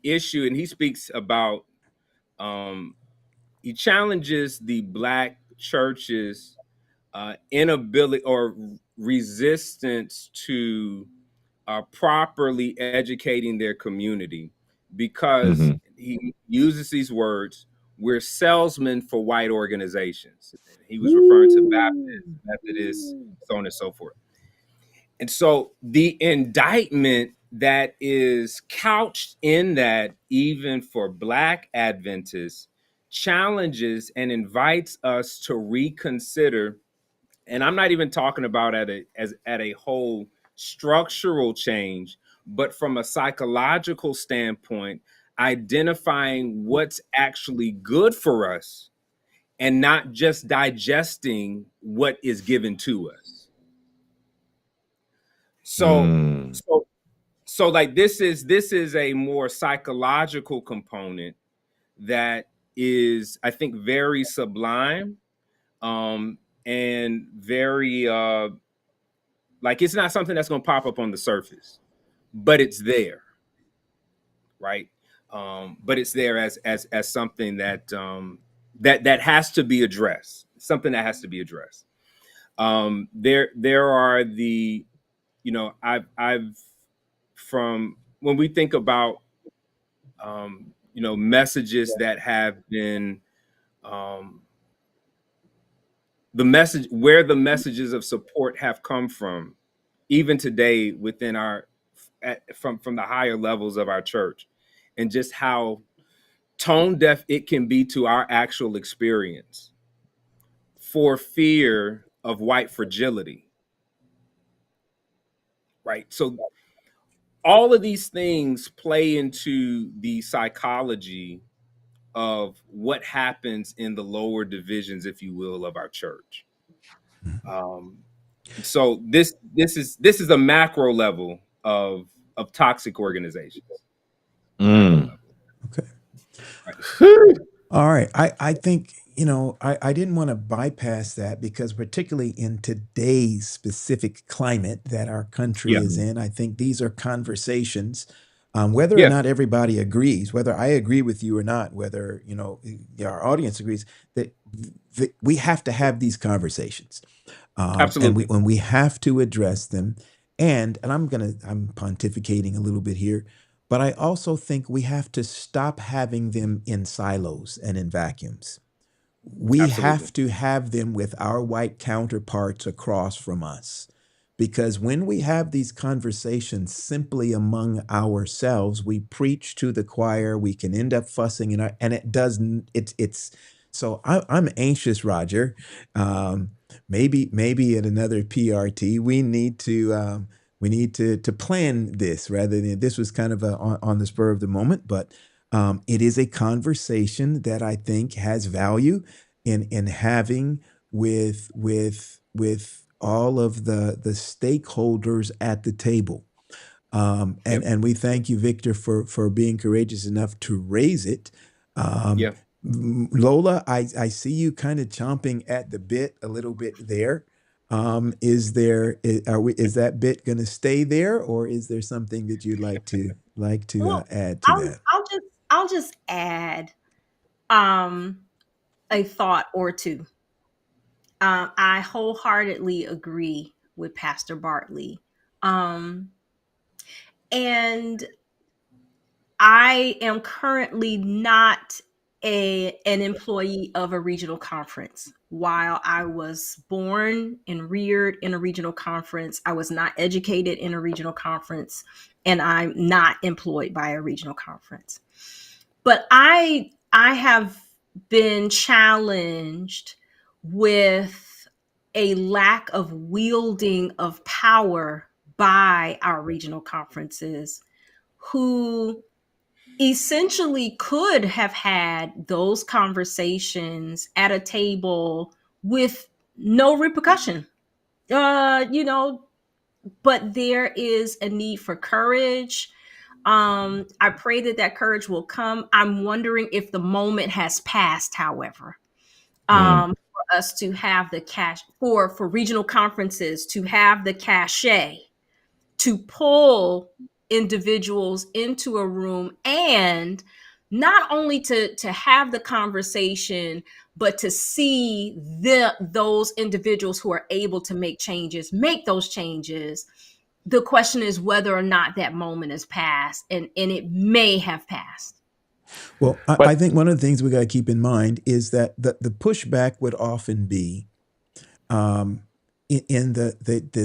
issue, and he speaks about he challenges the Black church's inability or resistance to properly educating their community, because he uses these words: we're salesmen for white organizations. He was referring to Baptists, Methodists, so on and so forth. And so the indictment that is couched in that, even for Black Adventists, challenges and invites us to reconsider. And I'm not even talking about at a whole structural change, but from a psychological standpoint, identifying what's actually good for us and not just digesting what is given to us. So like this is a more psychological component that is, I think, very sublime, and very like, it's not something that's going to pop up on the surface, but it's there, right? But it's there as something that that has to be addressed. Something that has to be addressed. There are the, I've from when we think about messages that have been the messages of support have come from, even today within from the higher levels of our church, and just how tone deaf it can be to our actual experience for fear of white fragility. right? So all of these things play into the psychology of what happens in the lower divisions, if you will, of our church. Um, so this is a macro level of toxic organizations, macro Mm. level, Okay. right? All right. I think, I didn't want to bypass that because, particularly in today's specific climate that our country Yeah, is in, I think these are conversations, whether or yeah, not everybody agrees, whether I agree with you or not, whether, our audience agrees, that we have to have these conversations. And absolutely. we have to address them. And I'm pontificating a little bit here, but I also think we have to stop having them in silos and in vacuums. We Absolutely. have to have them with our white counterparts across from us. Because when we have these conversations simply among ourselves, we preach to the choir, we can end up fussing, and it doesn't, it's, so I'm anxious, Roger. Um, maybe at another PRT, we need to plan this rather than this was kind of on the spur of the moment, but it is a conversation that I think has value in having with all of the stakeholders at the table. And Yep. and we thank you, Victor, for being courageous enough to raise it. Um, Yeah. Lola, I see you kind of chomping at the bit a little bit there. Is that bit going to stay there, or is there something that you'd like to Well, add to that? I'll just add um a thought or two. I wholeheartedly agree with Pastor Bartley. Um, and I am currently not an employee of a regional conference. While I was born and reared in a regional conference, I was not educated in a regional conference, and I'm not employed by a regional conference. But I have been challenged with a lack of wielding of power by our regional conferences, who essentially could have had those conversations at a table with no repercussion. You know, but there is a need for courage. I pray that that courage will come. I'm wondering if the moment has passed, however, Mm. for us to have the cash for regional conferences to have the cachet to pull individuals into a room, and not only to have the conversation, but to see those individuals who are able to make those changes. The question is whether or not that moment has passed, and it may have passed. Well, I But think one of the things we got to keep in mind is that the pushback would often be, um, in the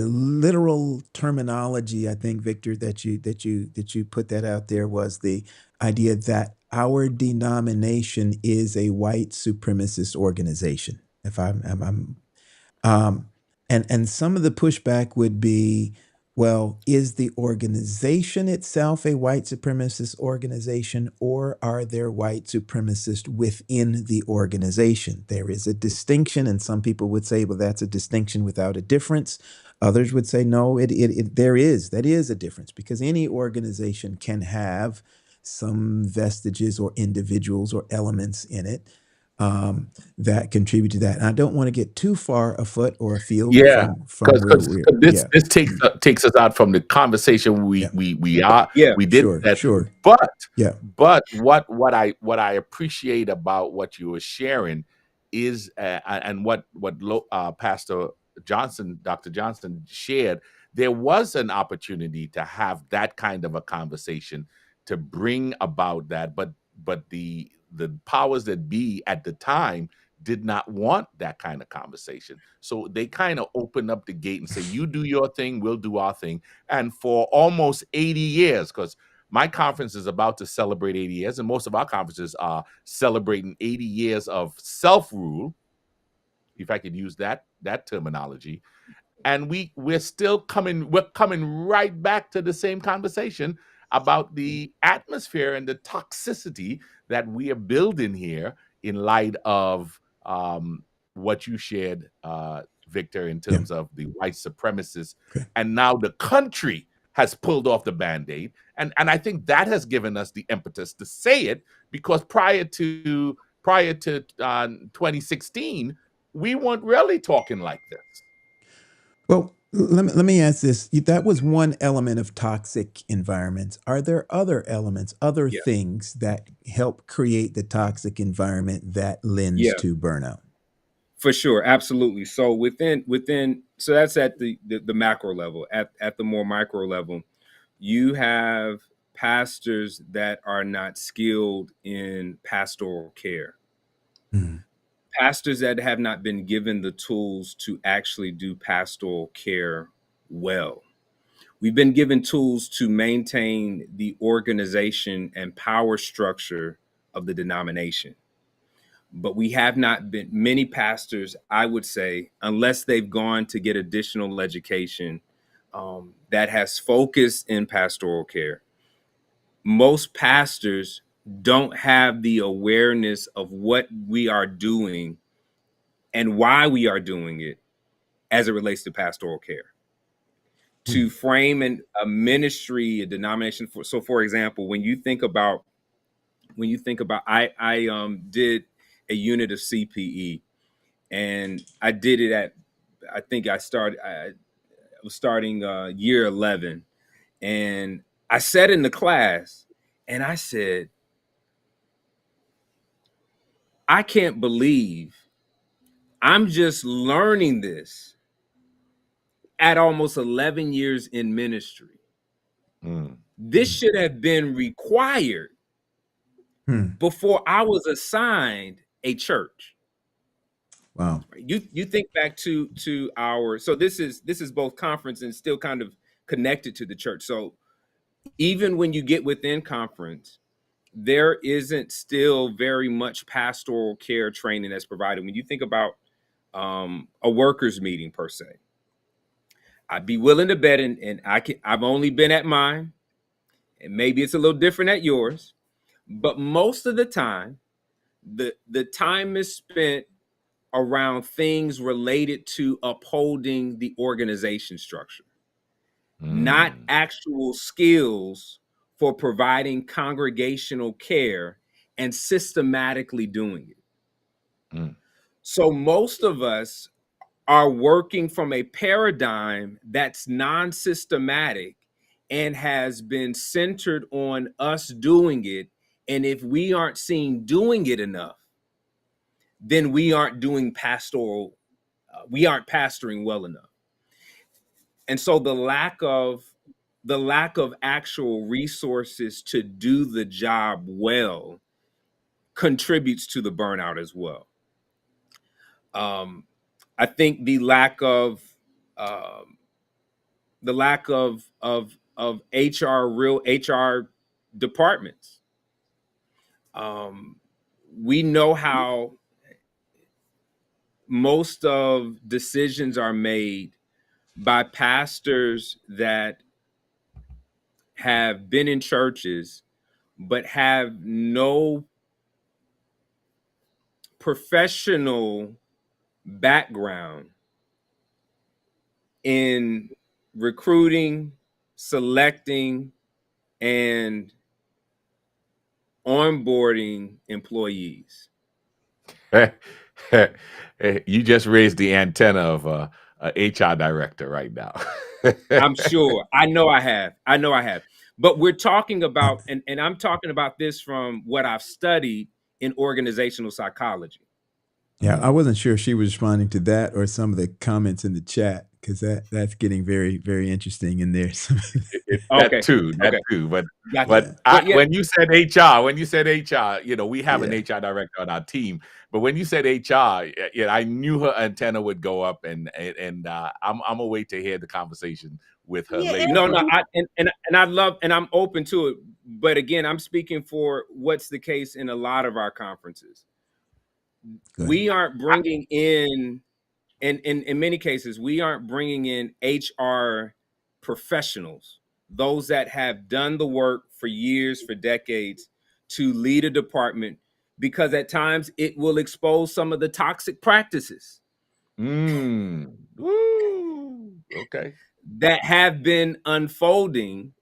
literal terminology. I think, Victor, that you put that out there, was the idea that our denomination is a white supremacist organization. If I'm um, and some of the pushback would be, well, is the organization itself a white supremacist organization, or are there white supremacists within the organization? There is a distinction, and some people would say, well, that's a distinction without a difference. Others would say, no, that is a difference, because any organization can have some vestiges or individuals or elements in it, that contribute to that. And I don't want to get too far afoot or afield yeah, from where because we're. this Yeah, this takes us out from the conversation yeah, Yeah. we did sure, that. sure, But yeah. what I appreciate about what you were sharing is, and what Pastor Johnson, Dr. Johnson shared. There was an opportunity to have that kind of a conversation to bring about that, but the powers that be at the time did not want that kind of conversation. So they kind of opened up the gate and say, you do your thing, we'll do our thing. And for almost 80 years, because my conference is about to celebrate 80 years, and most of our conferences are celebrating 80 years of self-rule, if I could use that terminology. and we're coming right back to the same conversation about the atmosphere and the toxicity that we are building here in light of what you shared, Victor, in Yeah. terms of the white supremacists. Okay. And now the country has pulled off the band-aid. And I think that has given us the impetus to say it, because prior to 2016, we weren't really talking like this. Well, let me ask this. That was one element of toxic environments. Are there other elements, other Yeah, things that help create the toxic environment that lends yeah, to burnout? for sure, absolutely. So so that's at the macro level. At the more micro level, you have pastors that are not skilled in pastoral care, Mm. pastors that have not been given the tools to actually do pastoral care well. We've been given tools to maintain the organization and power structure of the denomination. But we have not been, many pastors, I would say, unless they've gone to get additional education that has focused in pastoral care, most pastors don't have the awareness of what we are doing and why we are doing it as it relates to pastoral care. To Mm. frame a ministry, a denomination, for example, I did a unit of CPE, and I did it at, I think I was starting year 11, and I sat in the class and I said, I can't believe I'm just learning this at almost 11 years in ministry. Mm. This should have been required Mm. before I was assigned a church. Wow. You think back to our, so this is both conference and still kind of connected to the church. So even when you get within conference, there isn't still very much pastoral care training that's provided. When you think about a workers meeting per se, I'd be willing to bet, and I've only been at mine, and maybe it's a little different at yours, but most of the time, the time is spent around things related to upholding the organization structure, not Mm. actual skills for providing congregational care and systematically doing it. Mm. So most of us are working from a paradigm that's non-systematic and has been centered on us doing it. And if we aren't seen doing it enough, then we aren't doing pastoral, we aren't pastoring well enough. And so the lack of actual resources to do the job well contributes to the burnout as well. I think um, the lack of real HR departments. Um, we know how most of decisions are made by pastors that have been in churches but have no professional background in recruiting, selecting, and onboarding employees. You just raised the antenna of a HR director right now. I'm sure. I know I have. But we're talking about, and I'm talking about this from what I've studied in organizational psychology. Yeah, I wasn't sure if she was responding to that or some of the comments in the chat, because that's getting very, very interesting in there. Okay. That Okay. too. But Gotcha. but Yeah. I, But yeah, when you said HR, we have an Yeah. HR director on our team. But when you said HR, I knew her antenna would go up, and I'm gonna wait to hear the conversation with her Yeah, later. no, But and I love, and I'm open to it. But again, I'm speaking for what's the case in a lot of our conferences. Good. We aren't bringing in and in many cases, we aren't bringing in HR professionals, those that have done the work for years, for decades, to lead a department, because at times it will expose some of the toxic practices Woo. Okay. that have been unfolding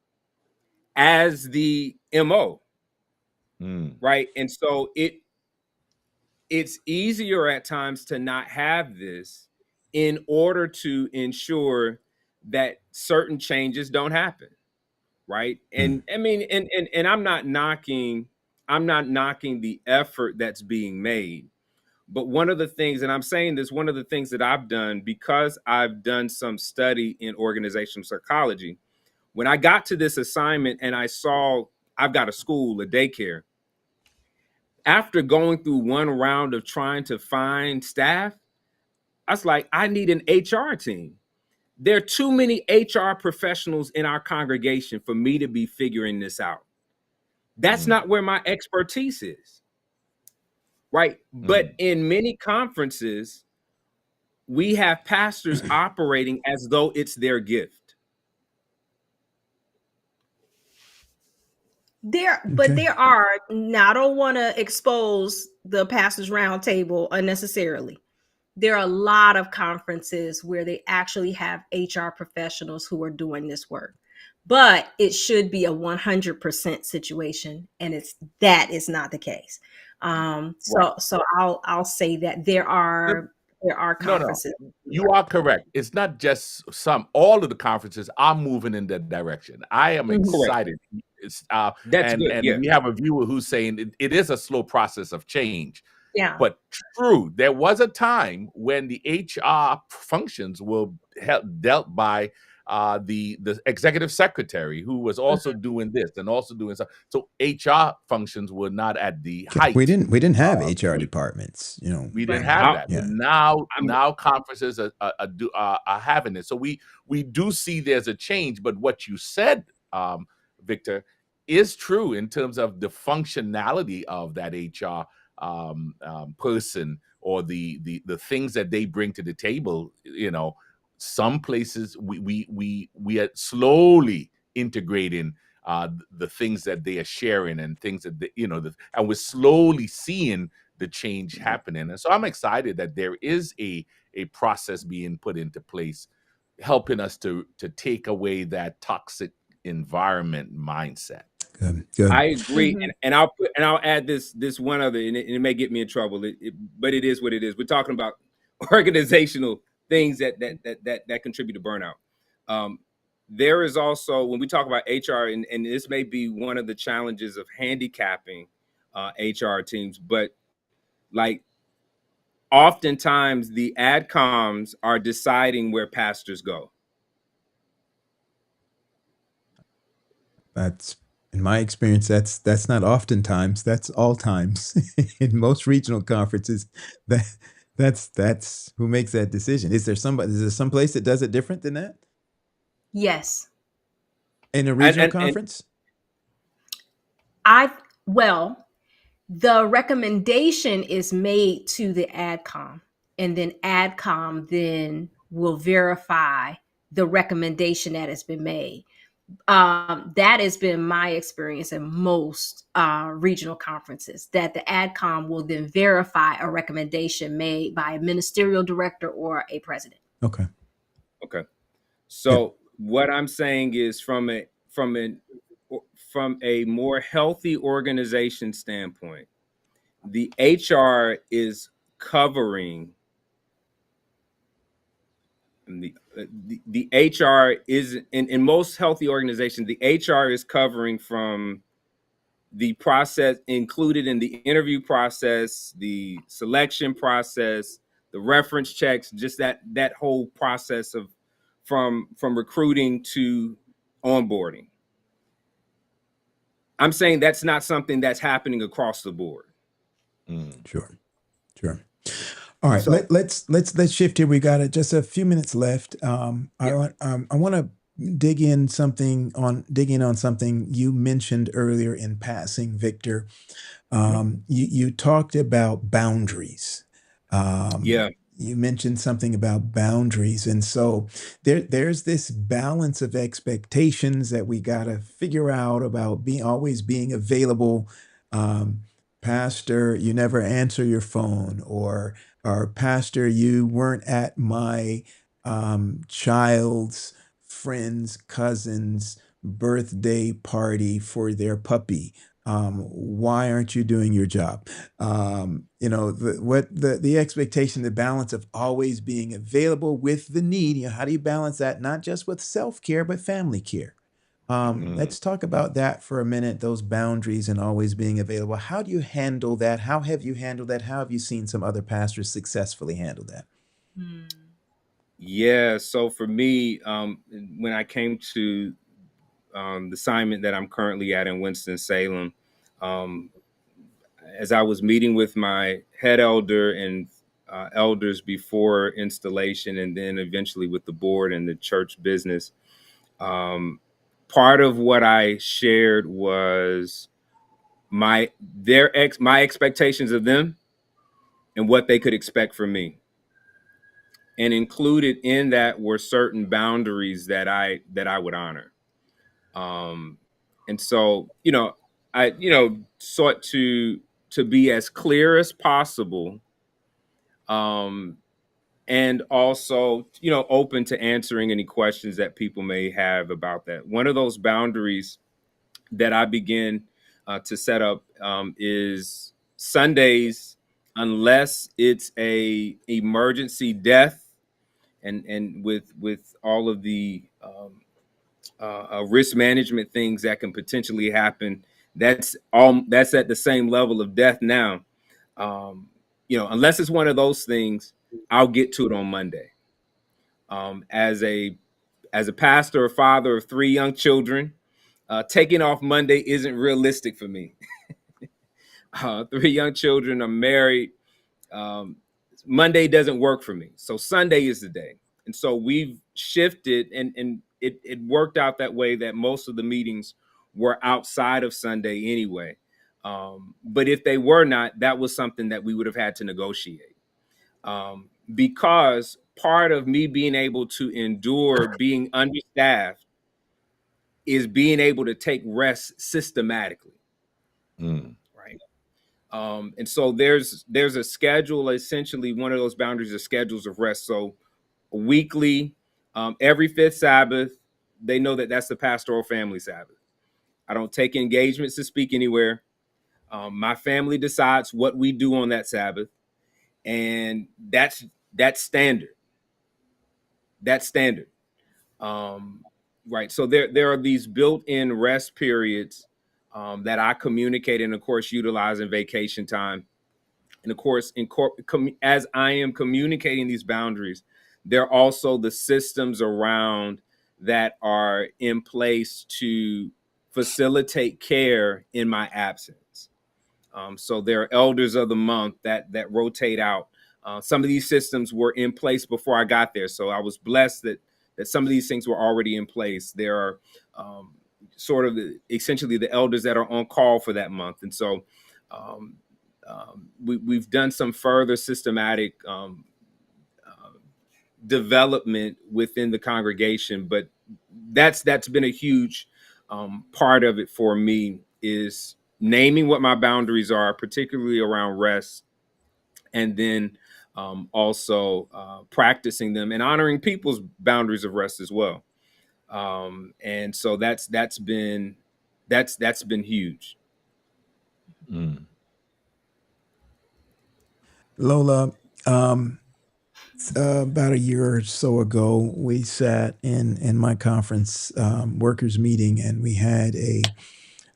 as the MO, right? And so it's easier at times to not have this in order to ensure that certain changes don't happen, right? And I mean, and I'm not knocking the effort that's being made. But one of the things, and I'm saying this, one of the things that I've done, because I've done some study in organizational psychology, when I got to this assignment and I saw I've got a school, a daycare, after going through one round of trying to find staff, I was like, I need an HR team. There are too many HR professionals in our congregation for me to be figuring this out. That's not where my expertise is, right? But in many conferences, we have pastors operating as though it's their gift. But there are, now I don't want to expose the pastors roundtable unnecessarily. There are a lot of conferences where they actually have HR professionals who are doing this work, but it should be a 100% situation, and that is not the case. So I'll say that there are conferences. No, you are correct. It's not just all of the conferences are moving in that direction. I am excited. It's That's and good. and we have a viewer who's saying it is a slow process of change. Yeah. But true, there was a time when the HR functions were dealt by the executive secretary, who was also doing this and also doing so. So HR functions were not at the height. We didn't have HR departments, We didn't have that. Yeah. But now conferences are having it. So we do see there's a change. But what you said, Victor, is true in terms of the functionality of that HR person, or the things that they bring to the table. Some places we are slowly integrating the things that they are sharing, and things that and we're slowly seeing the change happening. And so I'm excited that there is a process being put into place, helping us to take away that toxic environment mindset. Good. I agree, and I'll add this one other, and it may get me in trouble, but it is what it is. We're talking about organizational things that contribute to burnout. There is also, when we talk about HR, and this may be one of the challenges of handicapping HR teams, but like oftentimes the adcoms are deciding where pastors go. That's, in my experience, that's not oftentimes, that's all times. In most regional conferences, that's who makes that decision. Is there some place that does it different than that? Yes. In a regional conference? The recommendation is made to the AdCom, and then AdCom then will verify the recommendation that has been made. That has been my experience in most regional conferences, that the AdCom will then verify a recommendation made by a ministerial director or a president. Okay. So what I'm saying is, from a more healthy organization standpoint, the HR is covering the HR is in most healthy organizations, the HR is covering from the process included in the interview process, the selection process, the reference checks, just that whole process of from recruiting to onboarding. I'm saying that's not something that's happening across the board. Sure. All right, so, let's shift here. We got just a few minutes left. I want to dig in on something you mentioned earlier in passing, Victor. You talked about boundaries. you mentioned something about boundaries, and so there's this balance of expectations that we got to figure out about being always being available. um, Pastor, you never answer your phone, or Pastor, you weren't at my child's friend's cousin's birthday party for their puppy. Why aren't you doing your job? The expectation, the balance of always being available with the need. How do you balance that, not just with self-care but family care? Mm. Let's talk about that for a minute, those boundaries and always being available. How do you handle that? How have you handled that? How have you seen some other pastors successfully handle that? Mm. Yeah. So for me, when I came to the assignment that I'm currently at in Winston-Salem, um, as I was meeting with my head elder and elders before installation, and then eventually with the board and the church business, part of what I shared was my expectations of them and what they could expect from me. And included in that were certain boundaries that I would honor. Um, and so, I sought to be as clear as possible, um, and also, open to answering any questions that people may have about that. One of those boundaries that I begin to set up is Sundays, unless it's a emergency death, and with all of the risk management things that can potentially happen. That's at the same level of death now. Unless it's one of those things, I'll get to it on Monday. As a pastor or father of 3 young children, taking off Monday isn't realistic for me. 3 young children, I'm married. Um, Monday doesn't work for me. So Sunday is the day. And so we've shifted, and it worked out that way, that most of the meetings were outside of Sunday anyway. But if they were not, that was something that we would have had to negotiate. Because part of me being able to endure being understaffed is being able to take rest systematically, Mm. right? And so there's a schedule. Essentially, one of those boundaries are schedules of rest. So weekly, every fifth Sabbath, they know that that's the pastoral family Sabbath. I don't take engagements to speak anywhere. My family decides what we do on that Sabbath, and that's standard. That's standard. Um, right. So there are these built-in rest periods that I communicate, and of course, utilizing vacation time. And of course, as I am communicating these boundaries, there are also the systems around that are in place to facilitate care in my absence. So there are elders of the month that rotate out. Some of these systems were in place before I got there, so I was blessed that some of these things were already in place. There are sort of essentially the elders that are on call for that month, and so um, we've done some further systematic development within the congregation. But that's been a huge part of it for me, is naming what my boundaries are, particularly around rest, and then also practicing them and honoring people's boundaries of rest as well. And so that's been huge. Mm. Lola, about a year or so ago, we sat in my conference workers meeting, and we had a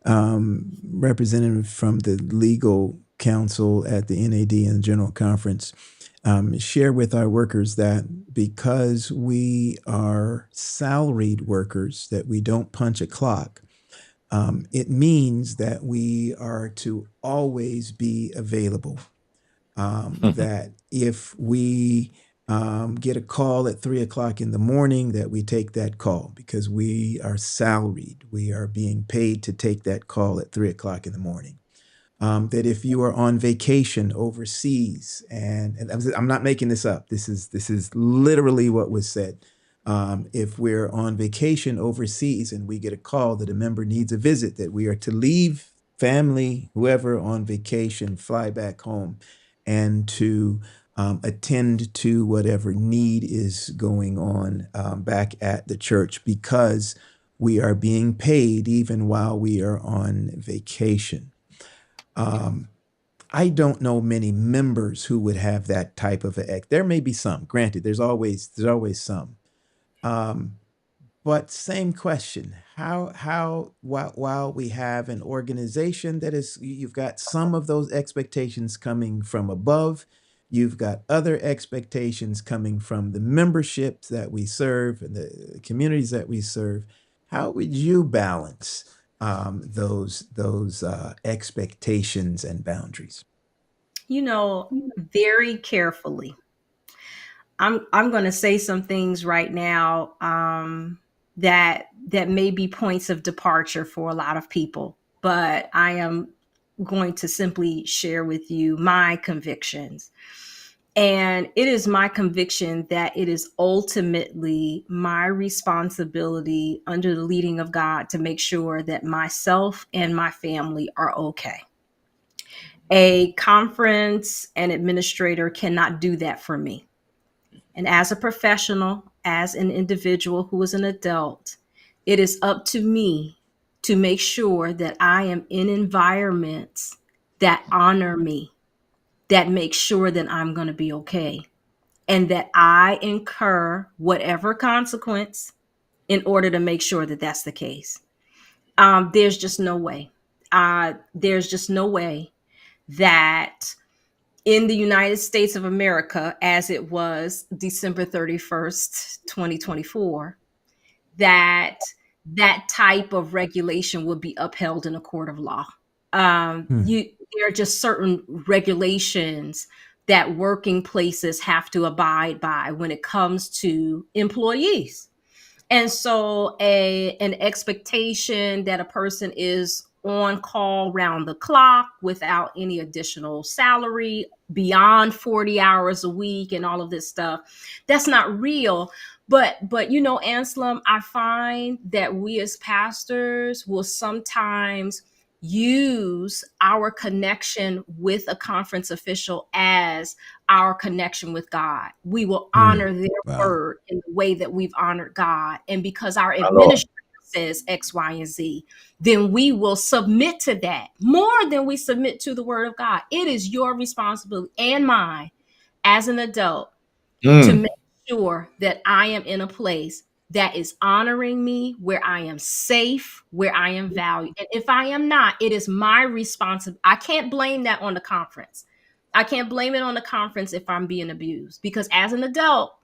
representative from the legal counsel at the NAD and the General Conference share with our workers that because we are salaried workers, that we don't punch a clock. It means that we are to always be available. That if we get a call at 3 o'clock in the morning, that we take that call because we are salaried. We are being paid to take that call at 3 o'clock in the morning. that if you are on vacation overseas, and I'm not making this up, this is literally what was said. If we're on vacation overseas and we get a call that a member needs a visit, that we are to leave family, whoever on vacation, fly back home, and to attend to whatever need is going on back at the church, because we are being paid even while we are on vacation. I don't know many members who would have that type of there may be some, granted, there's always some. But same question. How while we have an organization that is, you've got some of those expectations coming from above, you've got other expectations coming from the memberships that we serve and the communities that we serve. How would you balance those expectations and boundaries? Very carefully. I'm going to say some things right now that may be points of departure for a lot of people, but I am going to simply share with you my convictions. And it is my conviction that it is ultimately my responsibility under the leading of God to make sure that myself and my family are okay. A conference and administrator cannot do that for me. And as a professional, as an individual who is an adult, it is up to me to make sure that I am in environments that honor me, that make sure that I'm going to be okay, and that I incur whatever consequence in order to make sure that that's the case. There's just no way. There's just no way that in the United States of America, as it was December 31st, 2024, that that type of regulation would be upheld in a court of law. There are just certain regulations that working places have to abide by when it comes to employees. And so an expectation that a person is on call round the clock without any additional salary beyond 40 hours a week and all of this stuff, that's not real. But Anselm, I find that we as pastors will sometimes use our connection with a conference official as our connection with God. We will honor their Wow. word in the way that we've honored God. And because our Hello. administrator says X, Y, and Z, then we will submit to that more than we submit to the word of God. It is your responsibility and mine as an adult to make sure that I am in a place that is honoring me, where I am safe, where I am valued. And if I am not, it is my responsibility. I can't blame that on the conference. I can't blame it on the conference if I'm being abused, because as an adult,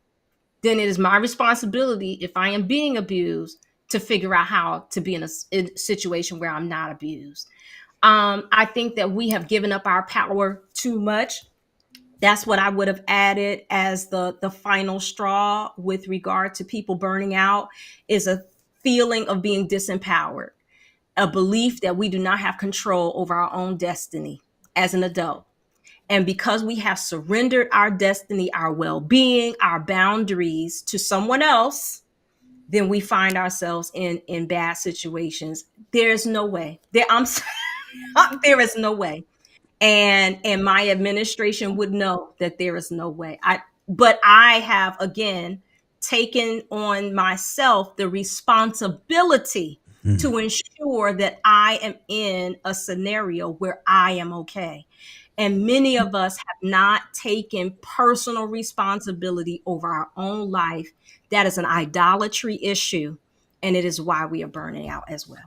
then it is my responsibility, if I am being abused, to figure out how to be in a situation where I'm not abused. I think that we have given up our power too much. That's what I would have added as the final straw with regard to people burning out, is a feeling of being disempowered, a belief that we do not have control over our own destiny as an adult. And because we have surrendered our destiny, our well-being, our boundaries to someone else, then we find ourselves in bad situations. There's no way. There is no way. And my administration would know that there is no way. But I have, again, taken on myself the responsibility to ensure that I am in a scenario where I am okay. And many of us have not taken personal responsibility over our own life. That is an idolatry issue, and it is why we are burning out as well.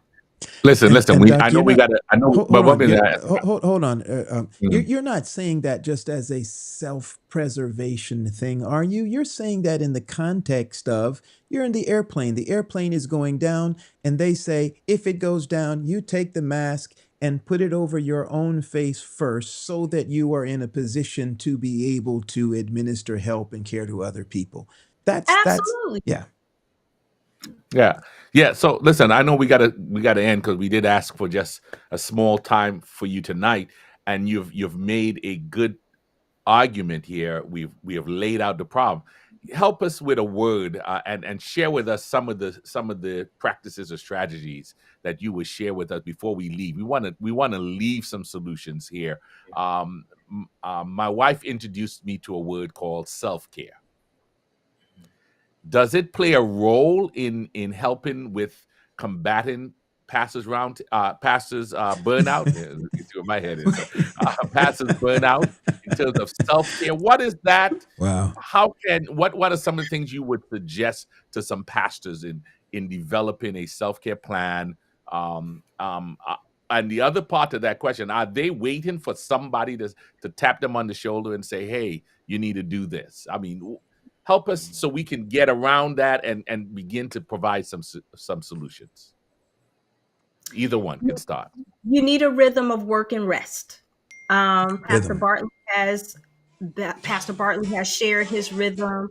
Listen. And I Doc, know you're we not. got to. I know, but Hold one on. minute. Hold on. Mm. You're not saying that just as a self-preservation thing, are you? You're saying that in the context of, you're in the airplane. The airplane is going down, and they say, if it goes down, you take the mask and put it over your own face first, so that you are in a position to be able to administer help and care to other people. That's Absolutely. yeah. Yeah. Yeah. So listen, I know we gotta end because we did ask for just a small time for you tonight, and you've made a good argument here. We have laid out the problem. Help us with a word, and share with us some of the practices or strategies that you would share with us before we leave. We want to leave some solutions here. My wife introduced me to a word called self care. Does it play a role in helping with combating pastors burnout? Yeah, you see what my head is. So, pastors burnout in terms of self care. What is that? Wow. How can what are some of the things you would suggest to some pastors in developing a self care plan? Um, um, uh, and the other part of that question: are they waiting for somebody to tap them on the shoulder and say, "Hey, you need to do this"? I mean, help us so we can get around that and begin to provide some solutions. Either one can start. You need a rhythm of work and rest. Pastor Rhythm. Bartley has Pastor Bartley has shared his rhythm.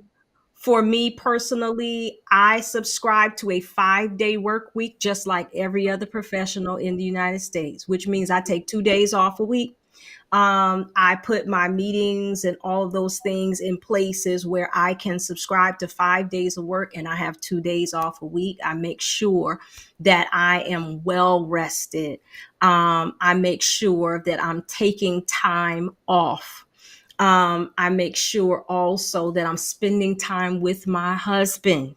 For me personally, I subscribe to a 5-day work week, just like every other professional in the United States, which means I take 2 days off a week. I put my meetings and all of those things in places where I can subscribe to 5 days of work and I have 2 days off a week. I make sure that I am well rested. I make sure that I'm taking time off. I make sure also that I'm spending time with my husband,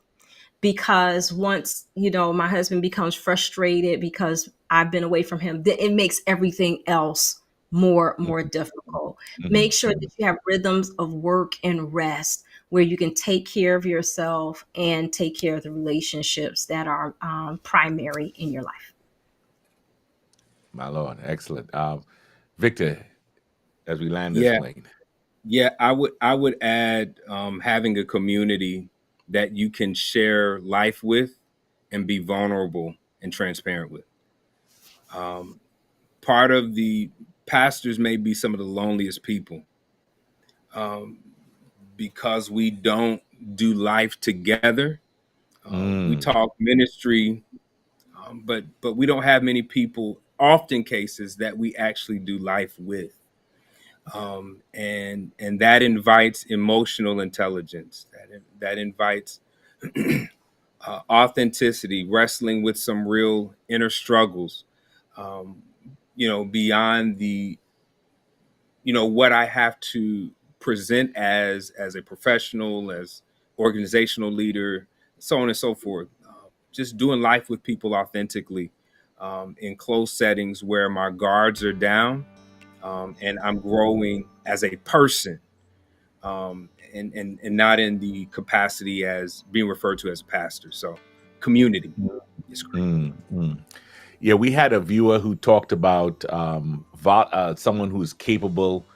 because once my husband becomes frustrated because I've been away from him, then it makes everything else more difficult. Mhm, Make sure that mhm. you have rhythms of work and rest where you can take care of yourself and take care of the relationships that are primary in your life. My Lord, excellent. Victor, as we land this Yeah, plane. yeah. I would add having a community that you can share life with and be vulnerable and transparent with. Um, Part of the pastors may be some of the loneliest people um, because we don't do life together. We Mm, talk ministry, but we don't have many people, often cases, that we actually do life with. And that invites emotional intelligence. That invites authenticity, wrestling with some real inner struggles. Um, beyond the what I have to present as a professional, as organizational leader, so on and so forth. Just doing life with people authentically in close settings where my guards are down and I'm growing as a person and not in the capacity as being referred to as a pastor. So community is great. mm, mm. Yeah, we had a viewer who talked about someone who's capable,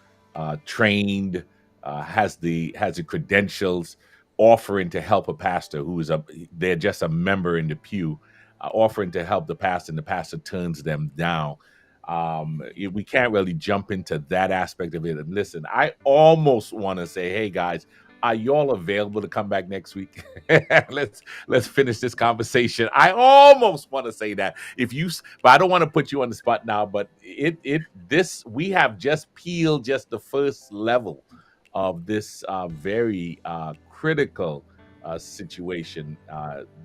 trained, has the credentials, offering to help a pastor who is they're just a member in the pew, offering to help the pastor, and the pastor turns them down. We can't really jump into that aspect of it. And listen, I almost want to say, hey guys, are y'all available to come back next week? let's finish this conversation. I almost want to say that but I don't want to put you on the spot now. But this we have just peeled just the first level of this very critical situation,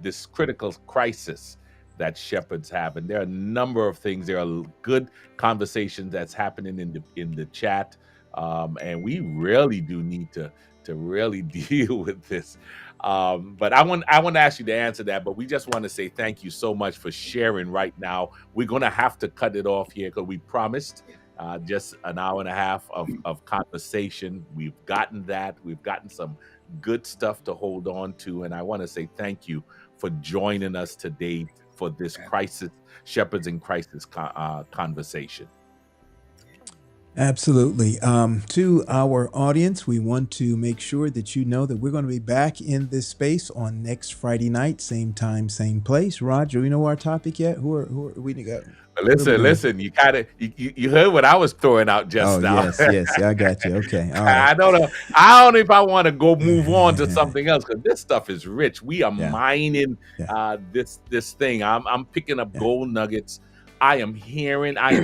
this critical crisis that shepherds have. And there are a number of things. There are good conversations that's happening in the chat, and we really do need to really deal with this. But I want to ask you to answer that. But we just want to say thank you so much for sharing right now. We're gonna have to cut it off here because we promised just an hour and a half of conversation. We've gotten that. We've gotten some good stuff to hold on to. And I want to say thank you for joining us today for this crisis, Shepherds in Crisis conversation. Absolutely. To our audience, we want to make sure that you know that we're going to be back in this space on next Friday night, same time, same place. Roger, we know our topic yet? Who are we to go? Listen. You heard what I was throwing out just Oh, now. yes, I got you. Okay, all right. I don't know. I don't know if I want to go move on to something else, because this stuff is rich. We are Yeah. mining Yeah. this thing. I'm picking up Yeah. gold nuggets. I am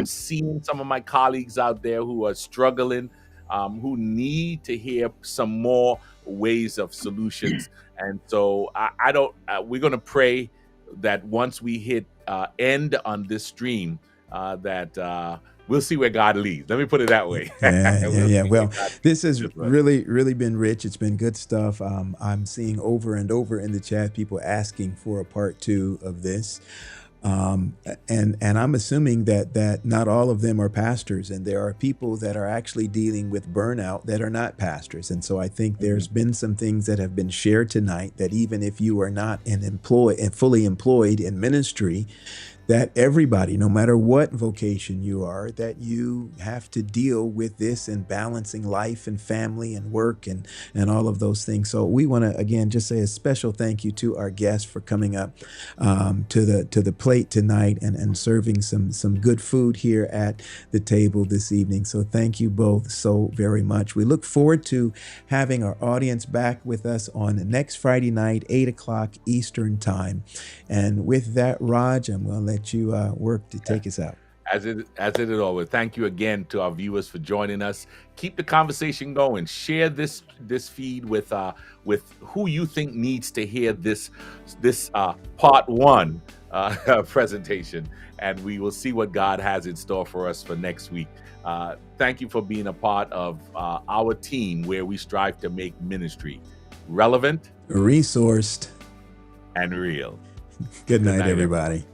seeing some of my colleagues out there who are struggling, who need to hear some more ways of solutions. And so I don't. We're going to pray that once we hit end on this stream, that we'll see where God leads. Let me put it that way. Yeah. Well, this has That's right. really been rich. It's been good stuff. I'm seeing over and over in the chat people asking for a part 2 of this. And I'm assuming that not all of them are pastors, and there are people that are actually dealing with burnout that are not pastors. And so I think there's been some things that have been shared tonight that even if you are not fully employed in ministry, that everybody, no matter what vocation you are, that you have to deal with this and balancing life and family and work and all of those things. So we want to, again, just say a special thank you to our guests for coming up to the plate tonight and serving some good food here at the table this evening. So thank you both so very much. We look forward to having our audience back with us on next Friday night, 8 o'clock Eastern time. And with that, Raj, I'm going to let you work to take us out. As it is always. Thank you again to our viewers for joining us. Keep the conversation going. Share this feed with who you think needs to hear this part 1 presentation, and we will see what God has in store for us for next week. Thank you for being a part of our team, where we strive to make ministry relevant, Resourced, and real. Good night, everybody.